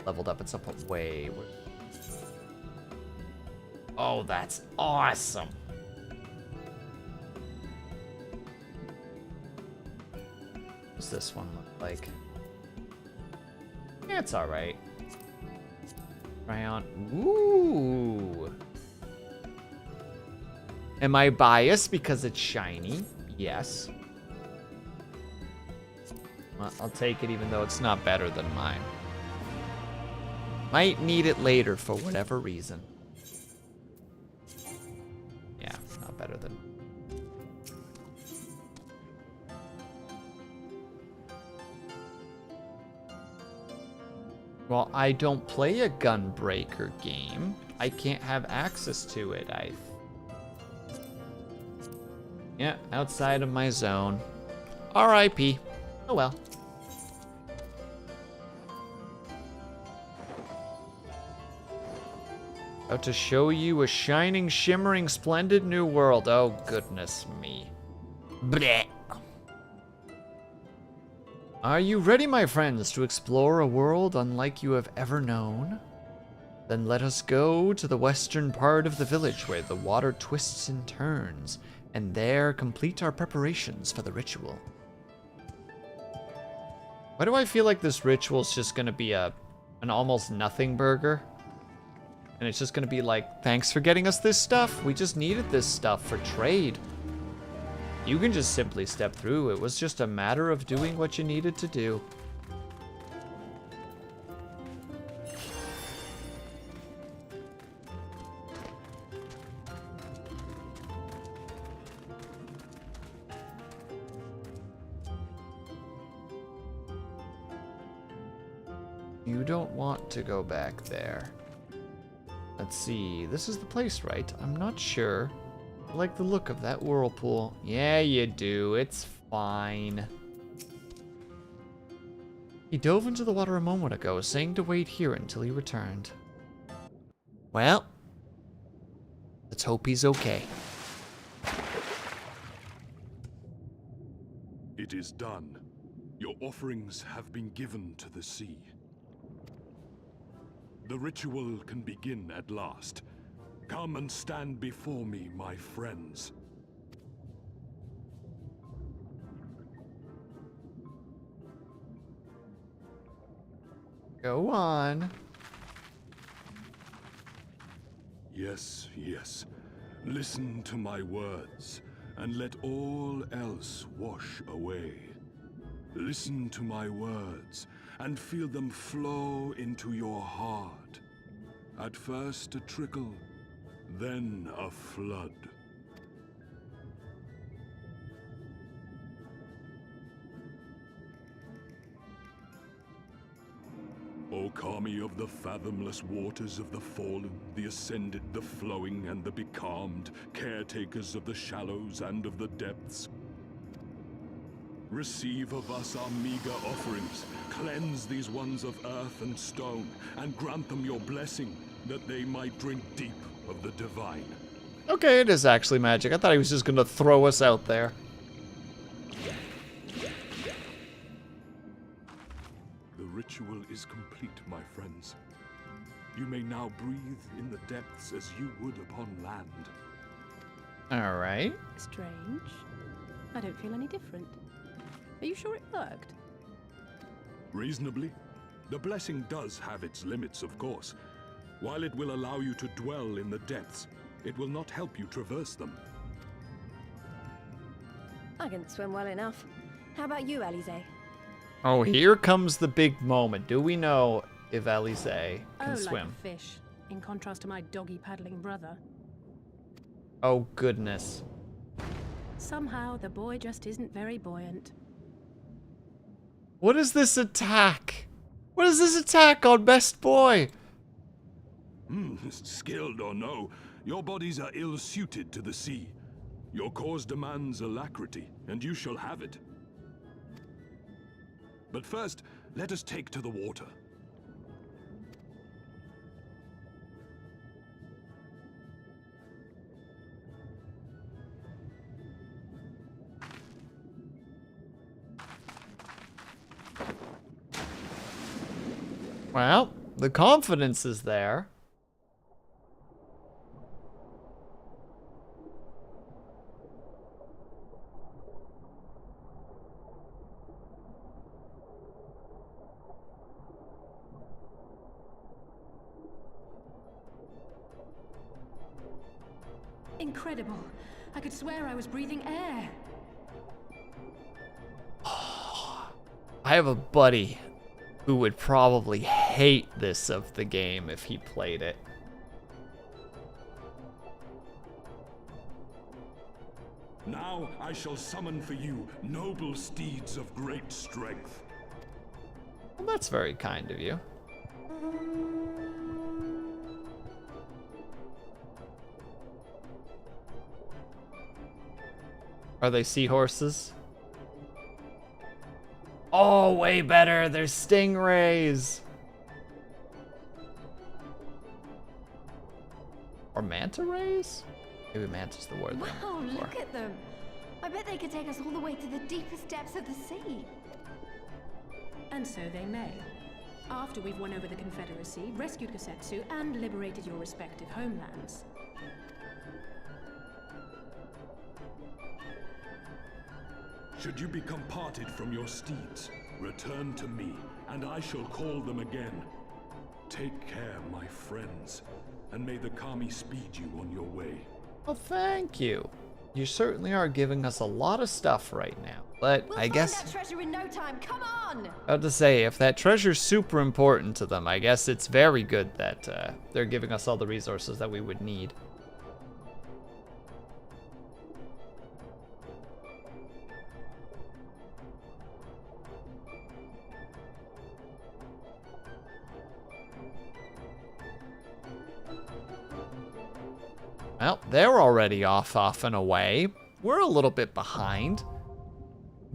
leveled up at some point. Wait. Oh, that's awesome. What's this one look like? Yeah, it's alright. Try on. Ooh. Am I biased because it's shiny? Yes. Well, I'll take it even though it's not better than mine. Might need it later for whatever reason. Yeah, not better than... Well, I don't play a Gunbreaker game. I can't have access to it, Yeah, outside of my zone. R.I.P. Oh well. About to show you a shining, shimmering, splendid new world. Oh, goodness me. Blech. Are you ready, my friends, to explore a world unlike you have ever known? Then let us go to the western part of the village where the water twists and turns, and there complete our preparations for the ritual. Why do I feel like this ritual is just gonna be an almost nothing burger? And it's just gonna be like, thanks for getting us this stuff. We just needed this stuff for trade. You can just simply step through. It was just a matter of doing what you needed to do. You don't want to go back there. Let's see. This is the place, right? I'm not sure. I like the look of that whirlpool. Yeah, you do. It's fine. He dove into the water a moment ago, saying to wait here until he returned. Well, let's hope he's okay. It is done. Your offerings have been given to the sea. The ritual can begin at last. Come and stand before me, my friends. Go on. Yes, yes. Listen to my words, and let all else wash away. Listen to my words, and feel them flow into your heart. At first a trickle, then a flood. O Kami of the fathomless waters of the fallen, the ascended, the flowing, and the becalmed, caretakers of the shallows and of the depths, receive of us our meager offerings, cleanse these ones of earth and stone, and grant them your blessing, that they might drink deep of the divine. Okay, it is actually magic. I thought he was just gonna throw us out there. The ritual is complete, my friends. You may now breathe in the depths as you would upon land. All right. Strange. I don't feel any different. Are you sure it worked? Reasonably. The blessing does have its limits, of course. While it will allow you to dwell in the depths, it will not help you traverse them. I can swim well enough. How about you, Alize? Oh, here comes the big moment. Do we know if Alize can Like swim? a fish, in contrast to my doggy paddling brother. Oh, goodness. Somehow, the boy just isn't very buoyant. What is this attack? What is this attack on Best Boy? Skilled or no, your bodies are ill-suited to the sea. Your cause demands alacrity, and you shall have it. But first, let us take to the water. Well, the confidence is there. Incredible. I could swear I was breathing air. I have a buddy who would probably hate this of the game if he played it. Now I shall summon for you noble steeds of great strength. Well, that's very kind of you. Are they seahorses? Oh, way better. They're stingrays. Or manta rays? Maybe manta's the word. Wow, look at them. I bet they could take us all the way to the deepest depths of the sea. And so they may. After we've won over the Confederacy, rescued Kosetsu, and liberated your respective homelands. Should you become parted from your steeds, return to me, and I shall call them again. Take care, my friends, and may the Kami speed you on your way. Well, thank you. You certainly are giving us a lot of stuff right now. But We'll I find guess that treasure in no time. Come on! I have to say, if that treasure's super important to them, I guess it's very good that they're giving us all the resources that we would need. Well, they're already off and away. We're a little bit behind.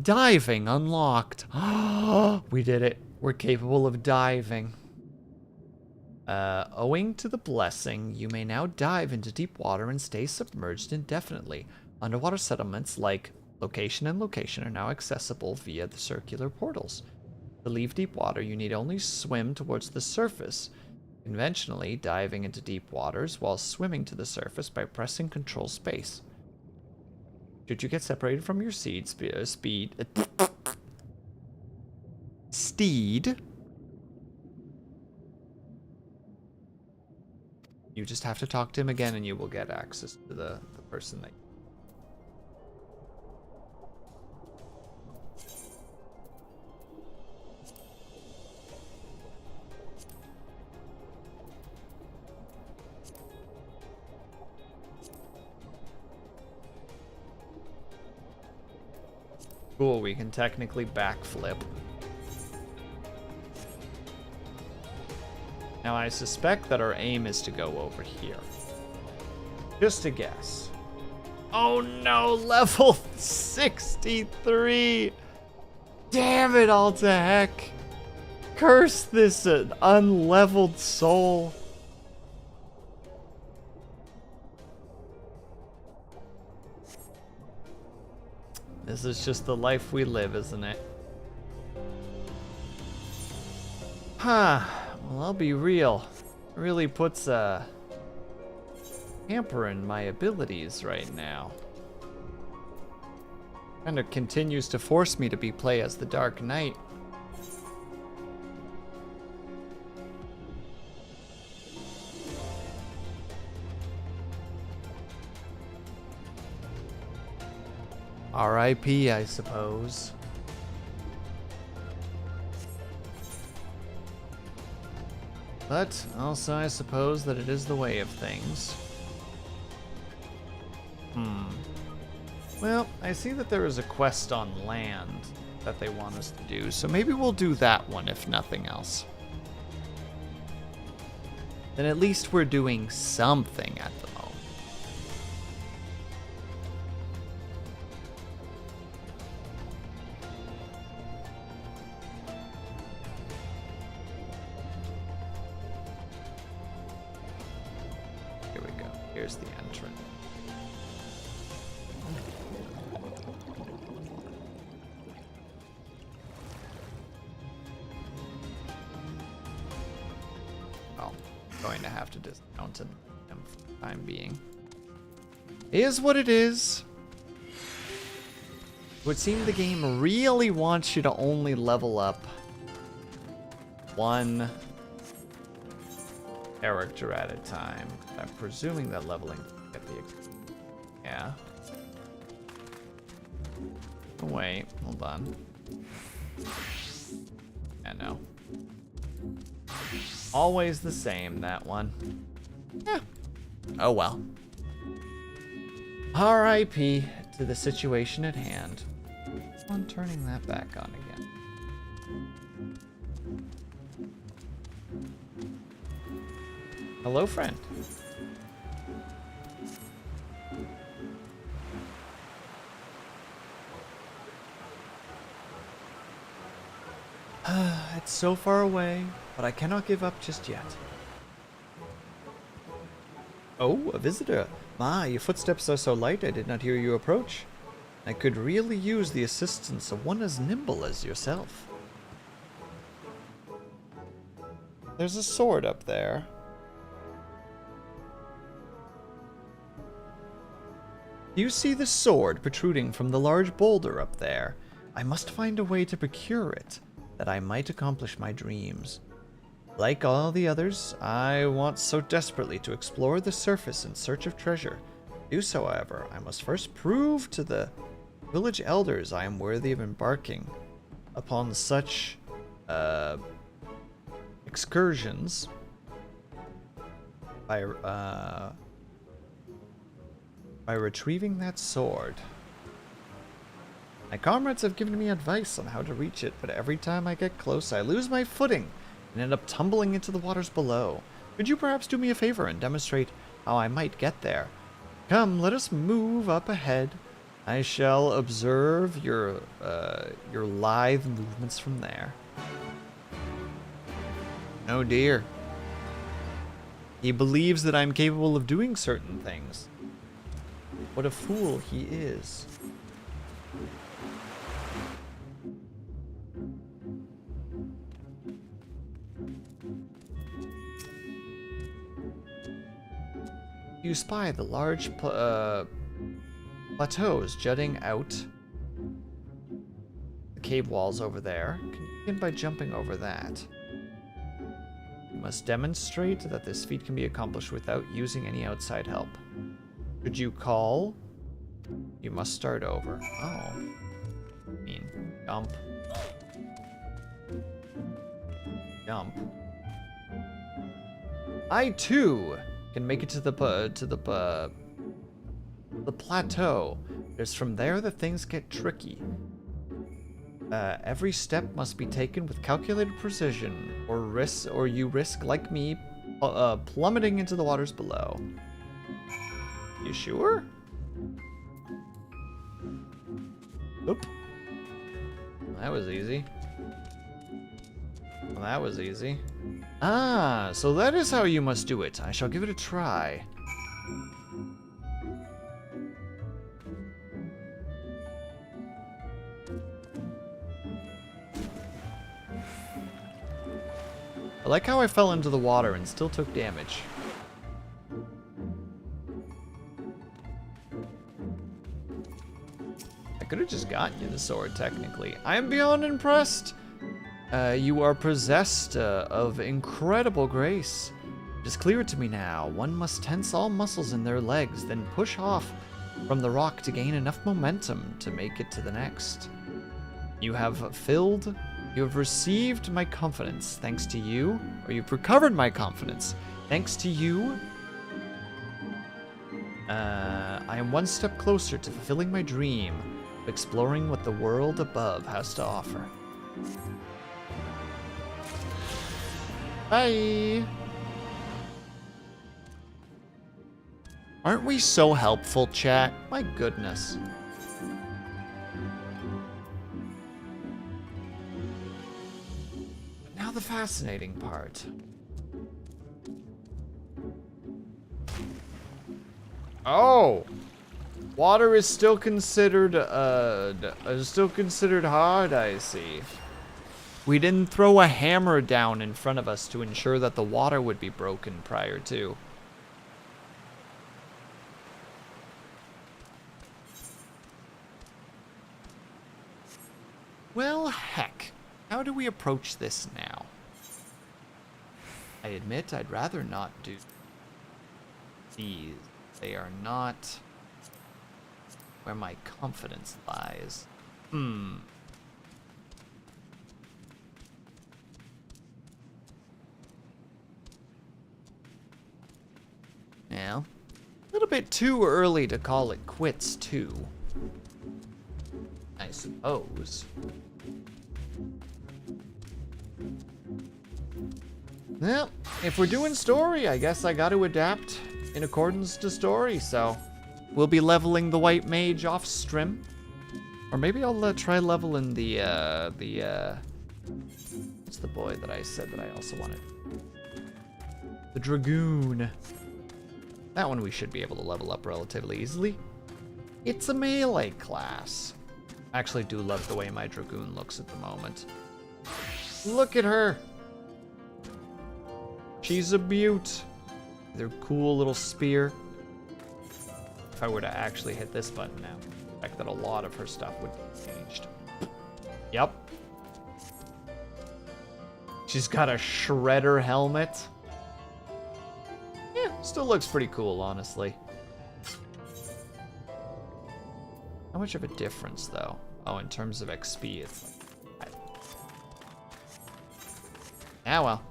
Diving unlocked. We did it. We're capable of diving. Owing to the blessing, you may now dive into deep water and stay submerged indefinitely. Underwater settlements like location and location are now accessible via the circular portals. To leave deep water, you need only swim towards the surface. Conventionally, diving into deep waters while swimming to the surface by pressing Control Space. Should you get separated from your steed, you just have to talk to him again and you will get access to the person that Cool, we can technically backflip. Now I suspect that our aim is to go over here. Just a guess. Oh no, level 63! Damn it all to heck! Curse this unleveled soul. This is just the life we live, isn't it? Huh. Well, I'll be real. It really puts a hamper in my abilities right now. Kind of continues to force me to play as the Dark Knight. R.I.P. I suppose. But also I suppose that it is the way of things. Well, I see that there is a quest on land that they want us to do, so maybe we'll do that one if nothing else. Then at least we're doing something at the moment. Here we go. Here's the entrance. Going to have to dismount him for the time being. Is what it is. It would seem the game really wants you to only level up one character at a time. I'm presuming that leveling at the yeah. Oh, wait, hold on. Yeah, no. Always the same, that one. Yeah. Oh well. R.I.P. to the situation at hand. On turning that back on again. Hello, friend. It's so far away, but I cannot give up just yet. Oh, a visitor. My, your footsteps are so light I did not hear you approach. I could really use the assistance of one as nimble as yourself. There's a sword up there. Do you see the sword protruding from the large boulder up there? I must find a way to procure it, that I might accomplish my dreams. Like all the others, I want so desperately to explore the surface in search of treasure. To do so, however, I must first prove to the village elders I am worthy of embarking upon such excursions by retrieving that sword. My comrades have given me advice on how to reach it, but every time I get close, I lose my footing and end up tumbling into the waters below. Could you perhaps do me a favor and demonstrate how I might get there? Come, let us move up ahead. I shall observe your lithe movements from there. Oh dear. He believes that I'm capable of doing certain things. What a fool he is. You spy the large plateaus jutting out the cave walls over there. Can you begin by jumping over that? You must demonstrate that this feat can be accomplished without using any outside help. Should you call, you must start over. Oh. I mean, jump. Jump. I too can make it to the plateau. It's from there that things get tricky. Every step must be taken with calculated precision, or you risk, like me, plummeting into the waters below. You sure? Oop. That was easy. Well, that was easy. Ah, so that is how you must do it. I shall give it a try. I like how I fell into the water and still took damage. I could have just gotten you the sword, technically. I am beyond impressed. You are possessed of incredible grace. It is clear to me now, one must tense all muscles in their legs, then push off from the rock to gain enough momentum to make it to the next. You have received my confidence thanks to you, or you've recovered my confidence thanks to you. I am one step closer to fulfilling my dream of exploring what the world above has to offer. Bye! Aren't we so helpful, chat? My goodness. Now the fascinating part. Oh! Water is still considered hard, I see. We didn't throw a hammer down in front of us to ensure that the water would be broken prior to. Well, heck. How do we approach this now? I admit I'd rather not do these. They are not where my confidence lies. Now, a little bit too early to call it quits, too. I suppose. Well, if we're doing story, I guess I got to adapt in accordance to story, so we'll be leveling the White Mage off stream. Or maybe I'll try leveling the what's the boy that I said that I also wanted? The Dragoon. That one we should be able to level up relatively easily. It's a melee class. I actually do love the way my Dragoon looks at the moment. Look at her! She's a beaut. Their cool little spear. If I were to actually hit this button now, I expect that a lot of her stuff would be changed. Yep. She's got a shredder helmet. Yeah, still looks pretty cool, honestly. How much of a difference, though? Oh, in terms of XP, it's like... Ah, well.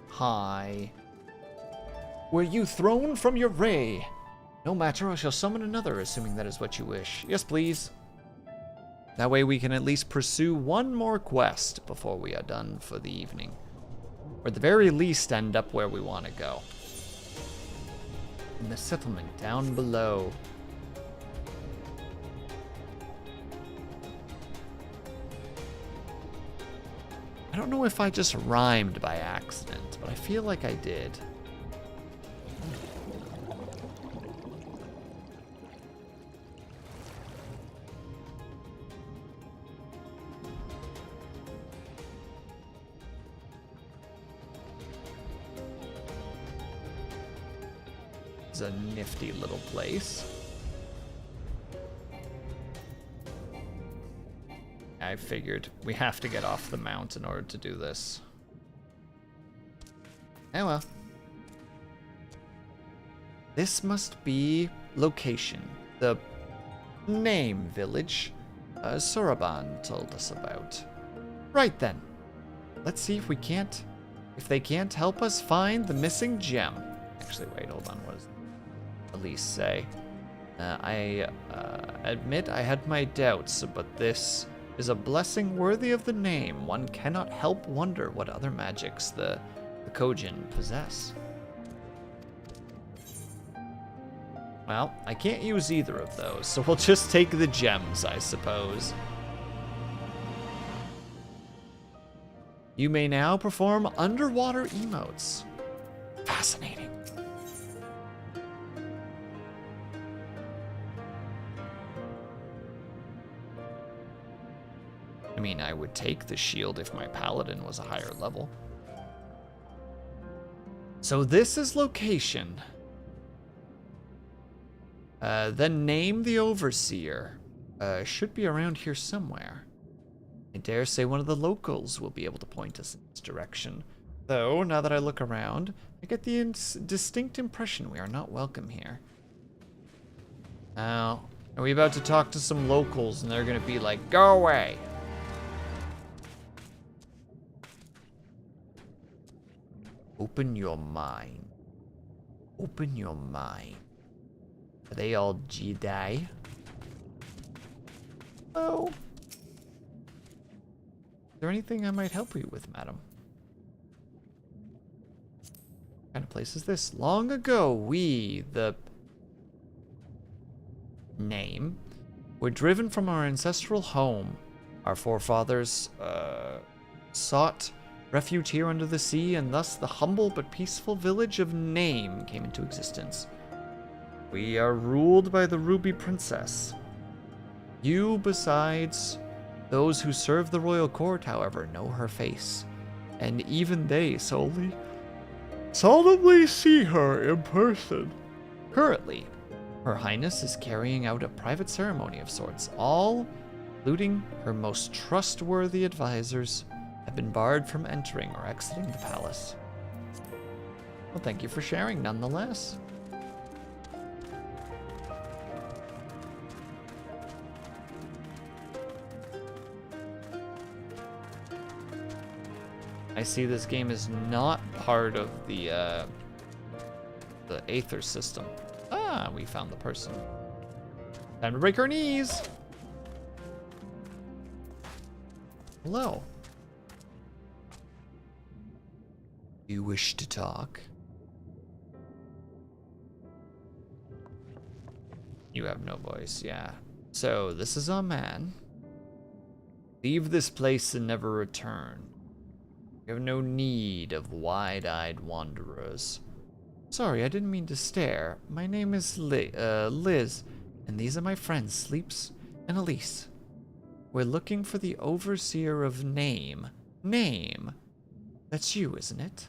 Hi. Were you thrown from your ray? No matter, I shall summon another, assuming that is what you wish. Yes, please. That way we can at least pursue one more quest before we are done for the evening. Or at the very least end up where we want to go. In the settlement down below. I don't know if I just rhymed by accident, but I feel like I did. It's a nifty little place. I figured we have to get off the mount in order to do this. Oh well. This must be location. The name village Suraban told us about. Right then. Let's see if they can't help us find the missing gem. Actually, wait, hold on. What does Elise say? I admit I had my doubts, but this is a blessing worthy of the name. One cannot help wonder what other magics the Kojin possess. Well, I can't use either of those, so we'll just take the gems, I suppose. You may now perform underwater emotes. Fascinating. I mean, I would take the shield if my paladin was a higher level. So this is location. Then name the overseer. Should be around here somewhere. I dare say one of the locals will be able to point us in this direction. Though, now that I look around, I get the distinct impression we are not welcome here. Now, are we about to talk to some locals and they're gonna be like, go away? Open your mind. Open your mind. Are they all Jedi? Oh. Is there anything I might help you with, madam? What kind of place is this? Long ago, we, the name, were driven from our ancestral home. Our forefathers sought refuge here under the sea, and thus the humble but peaceful village of Name came into existence. We are ruled by the Ruby Princess. You, besides those who serve the royal court, however, know her face, and even they solemnly see her in person. Currently, Her Highness is carrying out a private ceremony of sorts. All, including her most trustworthy advisors, have been barred from entering or exiting the palace. Well, thank you for sharing, nonetheless. I see this game is not part of the Aether system. Ah, we found the person. Time to break our knees. Hello. You wish to talk? You have no voice, yeah. So, this is our man. Leave this place and never return. You have no need of wide-eyed wanderers. Sorry, I didn't mean to stare. My name is Liz, and these are my friends, Sleeps and Elise. We're looking for the overseer of Name. Name? That's you, isn't it?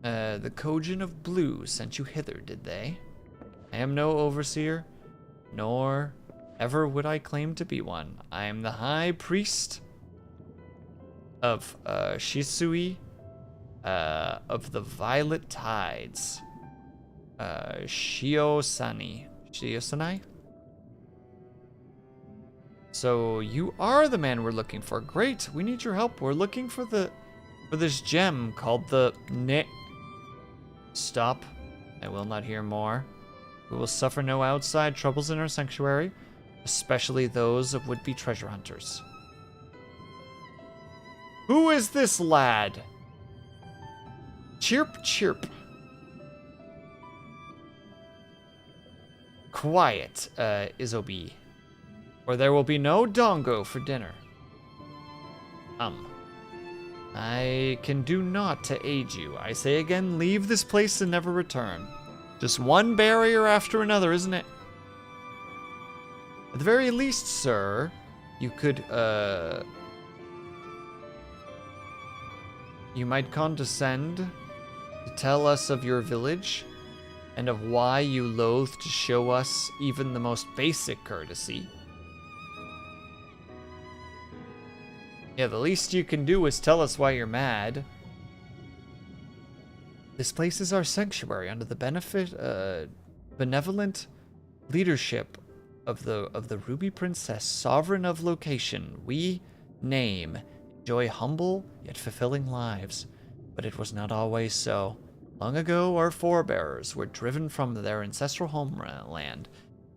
The Kojin of Blue sent you hither, did they? I am no overseer, nor ever would I claim to be one. I am the High Priest of Shisui, of the Violet Tides. Shiosani. So you are the man we're looking for. Great, we need your help. We're looking for this gem called the Stop. I will not hear more. We will suffer no outside troubles in our sanctuary, especially those of would-be treasure hunters. Who is this lad? Chirp, chirp. Quiet, Isobe, or there will be no dongo for dinner. I can do naught to aid you. I say again, leave this place and never return. Just one barrier after another, isn't it? At the very least, sir, you could, you might condescend to tell us of your village and of why you loathe to show us even the most basic courtesy. Yeah, the least you can do is tell us why you're mad. This place is our sanctuary under the benevolent leadership of the Ruby Princess, sovereign of location. We, Name, enjoy humble yet fulfilling lives, but it was not always so. Long ago, our forebears were driven from their ancestral homeland.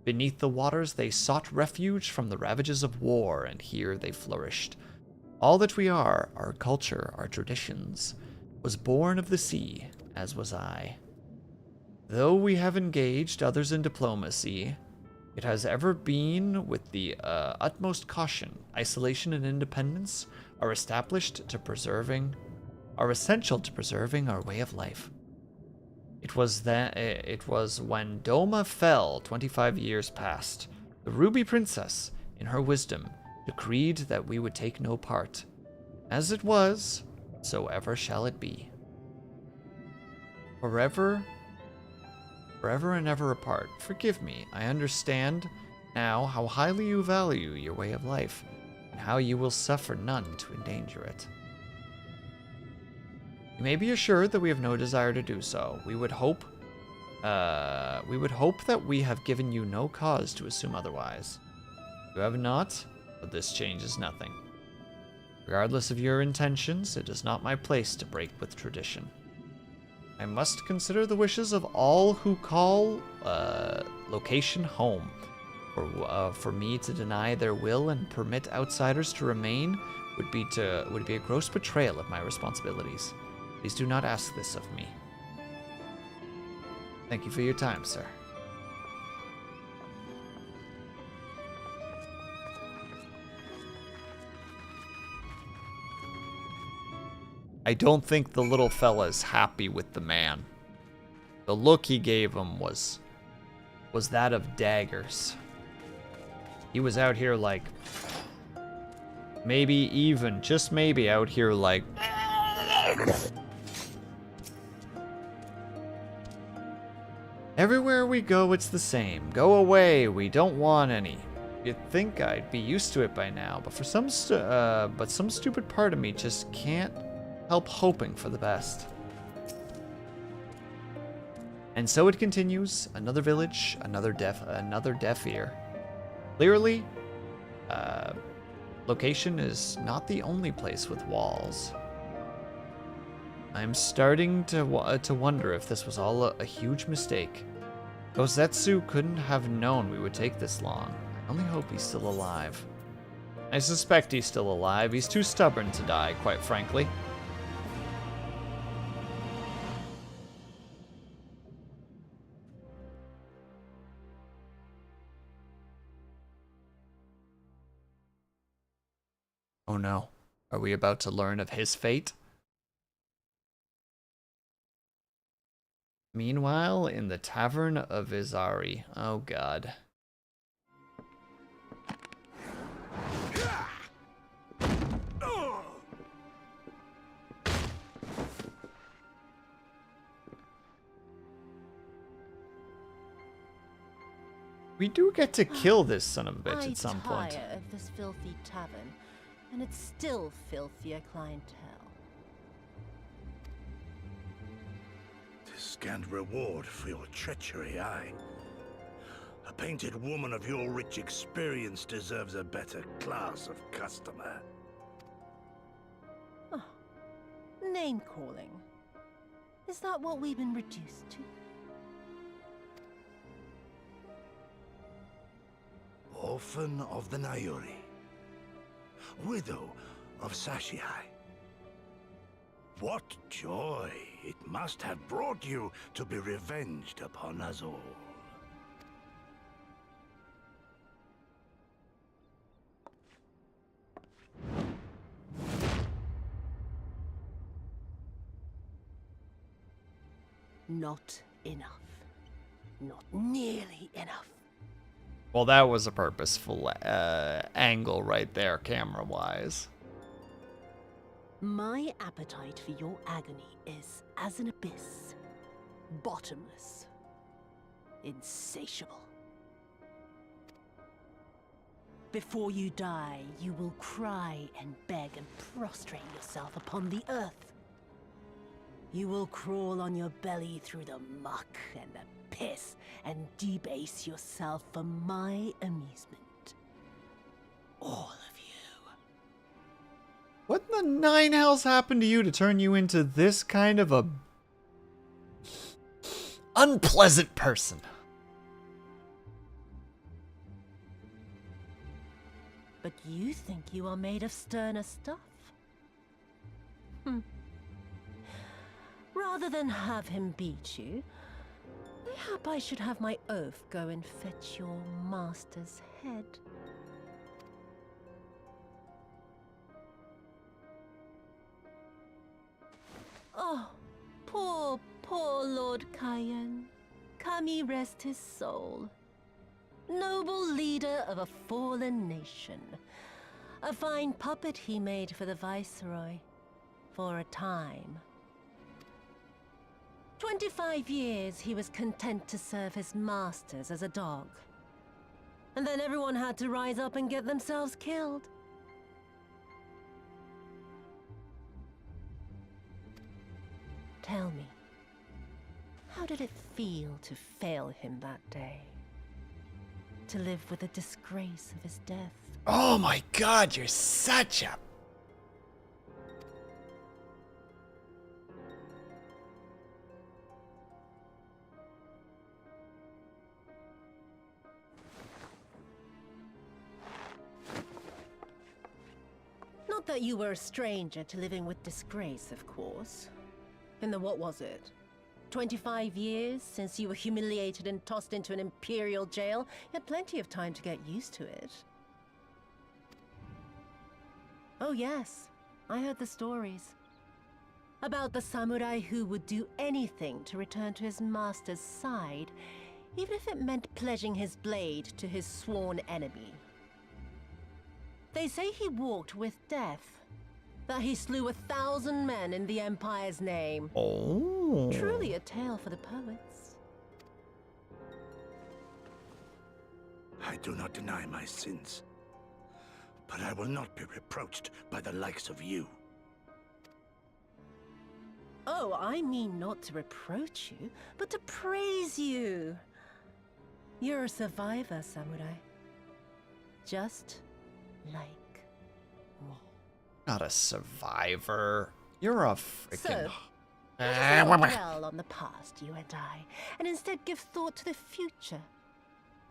Beneath the waters, they sought refuge from the ravages of war, and here they flourished. All that we are, our culture, our traditions, was born of the sea, as was I. Though we have engaged others in diplomacy, it has ever been with the utmost caution. Isolation and independence are essential to preserving our way of life. It was when Doma fell 25 years past, the Ruby Princess, in her wisdom, decreed that we would take no part. As it was, so ever shall it be. Forever and ever apart. Forgive me, I understand now how highly you value your way of life, and how you will suffer none to endanger it. You may be assured that we have no desire to do so. We would hope that we have given you no cause to assume otherwise. You have not, but this changes nothing. Regardless of your intentions, it is not my place to break with tradition. I must consider the wishes of all who call location home. For me to deny their will and permit outsiders to remain would be a gross betrayal of my responsibilities. Please do not ask this of me. Thank you for your time, sir. I don't think the little fella's happy with the man. The look he gave him was that of daggers. He was out here like, maybe even, just maybe out here like, everywhere we go, it's the same. Go away, we don't want any. You'd think I'd be used to it by now, but some stupid part of me just can't help hoping for the best. And so it continues. Another village, another deaf ear. Clearly, location is not the only place with walls. I'm starting to wonder if this was all a huge mistake. Gozetsu couldn't have known we would take this long. I only hope he's still alive. I suspect he's still alive. He's too stubborn to die, quite frankly. Oh no. Are we about to learn of his fate? Meanwhile, in the Tavern of Izari. Oh god. We do get to kill this son of a bitch at some point. I tire of this filthy tavern, and it's still filthier clientele. Scant reward for your treachery, aye. A painted woman of your rich experience deserves a better class of customer. Oh, name-calling. Is that what we've been reduced to? Orphan of the Nayuri. Widow of Sashihai. What joy it must have brought you to be revenged upon us all. Not enough. Not nearly enough. Well, that was a purposeful angle right there, camera-wise. My appetite for your agony is as an abyss. Bottomless. Insatiable. Before you die, you will cry and beg and prostrate yourself upon the earth. You will crawl on your belly through the muck and the piss and debase yourself for my amusement. All of you. What in the nine hells happened to you to turn you into this kind of a unpleasant person? But you think you are made of sterner stuff? Rather than have him beat you, mayhap I should have my oaf go and fetch your master's head. Oh, poor, poor Lord Cayenne. Kami rest his soul. Noble leader of a fallen nation. A fine puppet he made for the Viceroy. For a time. 25 years he was content to serve his masters as a dog. And then everyone had to rise up and get themselves killed. Tell me, how did it feel to fail him that day? To live with the disgrace of his death? Oh my god, you're such a... Not that you were a stranger to living with disgrace, of course. In the what was it? 25 years since you were humiliated and tossed into an imperial jail? You had plenty of time to get used to it. Oh yes, I heard the stories. About the samurai who would do anything to return to his master's side, even if it meant pledging his blade to his sworn enemy. They say he walked with death, that he slew 1,000 men in the Empire's name. Oh. Truly a tale for the poets. I do not deny my sins, but I will not be reproached by the likes of you. Oh, I mean not to reproach you, but to praise you. You're a survivor, samurai. Just like me. Not a survivor. You're a freaking... So, let's not dwell on the past, you and I, and instead give thought to the future.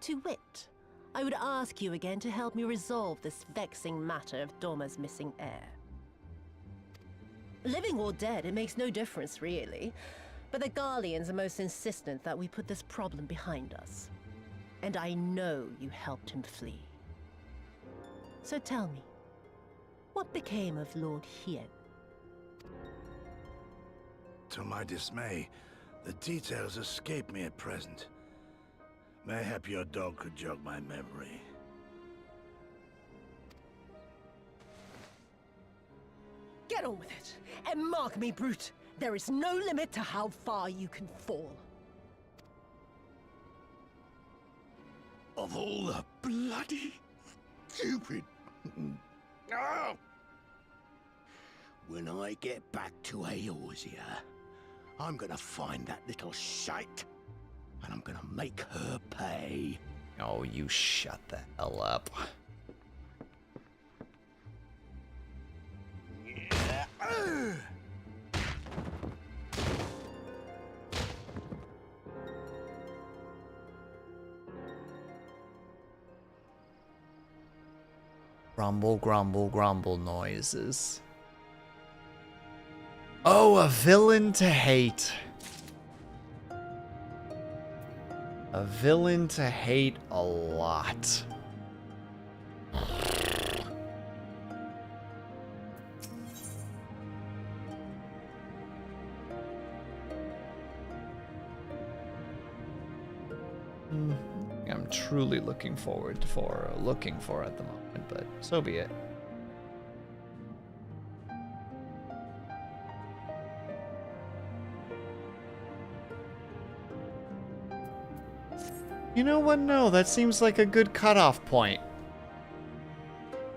To wit, I would ask you again to help me resolve this vexing matter of Dorma's missing heir. Living or dead, it makes no difference, really. But the Garleans are most insistent that we put this problem behind us. And I know you helped him flee. So tell me, what became of Lord Hien? To my dismay, the details escape me at present. Mayhap your dog could jog my memory. Get on with it, and mark me, brute. There is no limit to how far you can fall. Of all the bloody stupid... No! When I get back to Eorzea, I'm gonna find that little shite, and I'm gonna make her pay. Oh, you shut the hell up. Grumble, grumble, grumble noises. Oh, a villain to hate. A villain to hate a lot. I'm truly looking for at the moment, but so be it. You know what? No, that seems like a good cutoff point.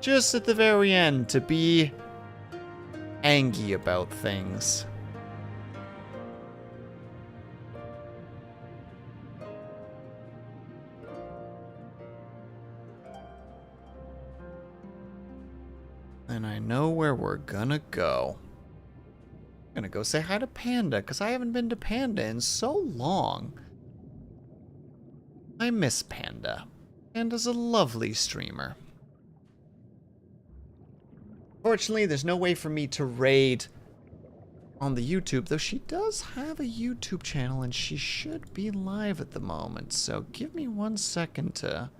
Just at the very end to be angry about things. And I know where we're gonna go. I'm gonna go say hi to Panda, because I haven't been to Panda in so long. I miss Panda. Panda's a lovely streamer. Fortunately, there's no way for me to raid on the YouTube, though she does have a YouTube channel and she should be live at the moment. So give me 1 second to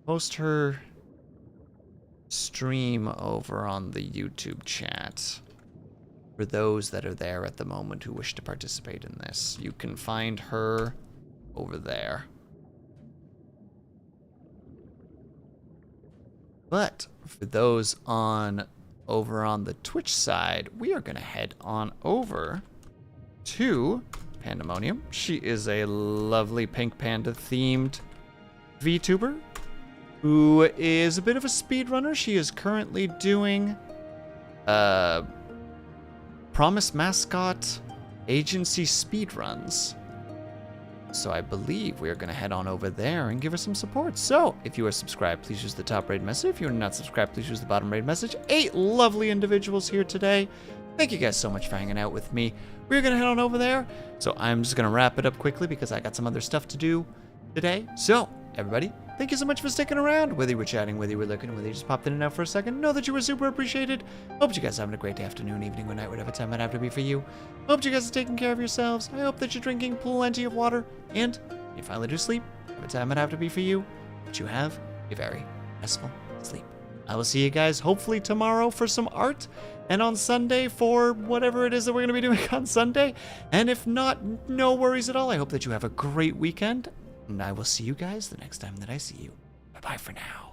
post her stream over on the YouTube chat. For those that are there at the moment who wish to participate in this, you can find her over there. But for those over on the Twitch side, we are going to head on over to Pandemonium. She is a lovely pink panda themed VTuber who is a bit of a speedrunner. She is currently doing Promise Mascot Agency speedruns. So I believe we are going to head on over there and give her some support. So if you are subscribed, please use the top rated message. If you are not subscribed, please use the bottom rated message. 8 lovely individuals here today. Thank you guys so much for hanging out with me. We're going to head on over there. So I'm just going to wrap it up quickly because I got some other stuff to do today. So everybody, thank you so much for sticking around. Whether you were chatting, whether you were looking, whether you just popped in and out for a second, know that you were super appreciated. Hope you guys are having a great afternoon, evening, or night, whatever time it have to be for you. Hope you guys are taking care of yourselves. I hope that you're drinking plenty of water. And when you finally do sleep, whatever time it have to be for you, that you have a very restful sleep. I will see you guys hopefully tomorrow for some art, and on Sunday for whatever it is that we're going to be doing on Sunday. And if not, no worries at all. I hope that you have a great weekend. And I will see you guys the next time that I see you. Bye-bye for now.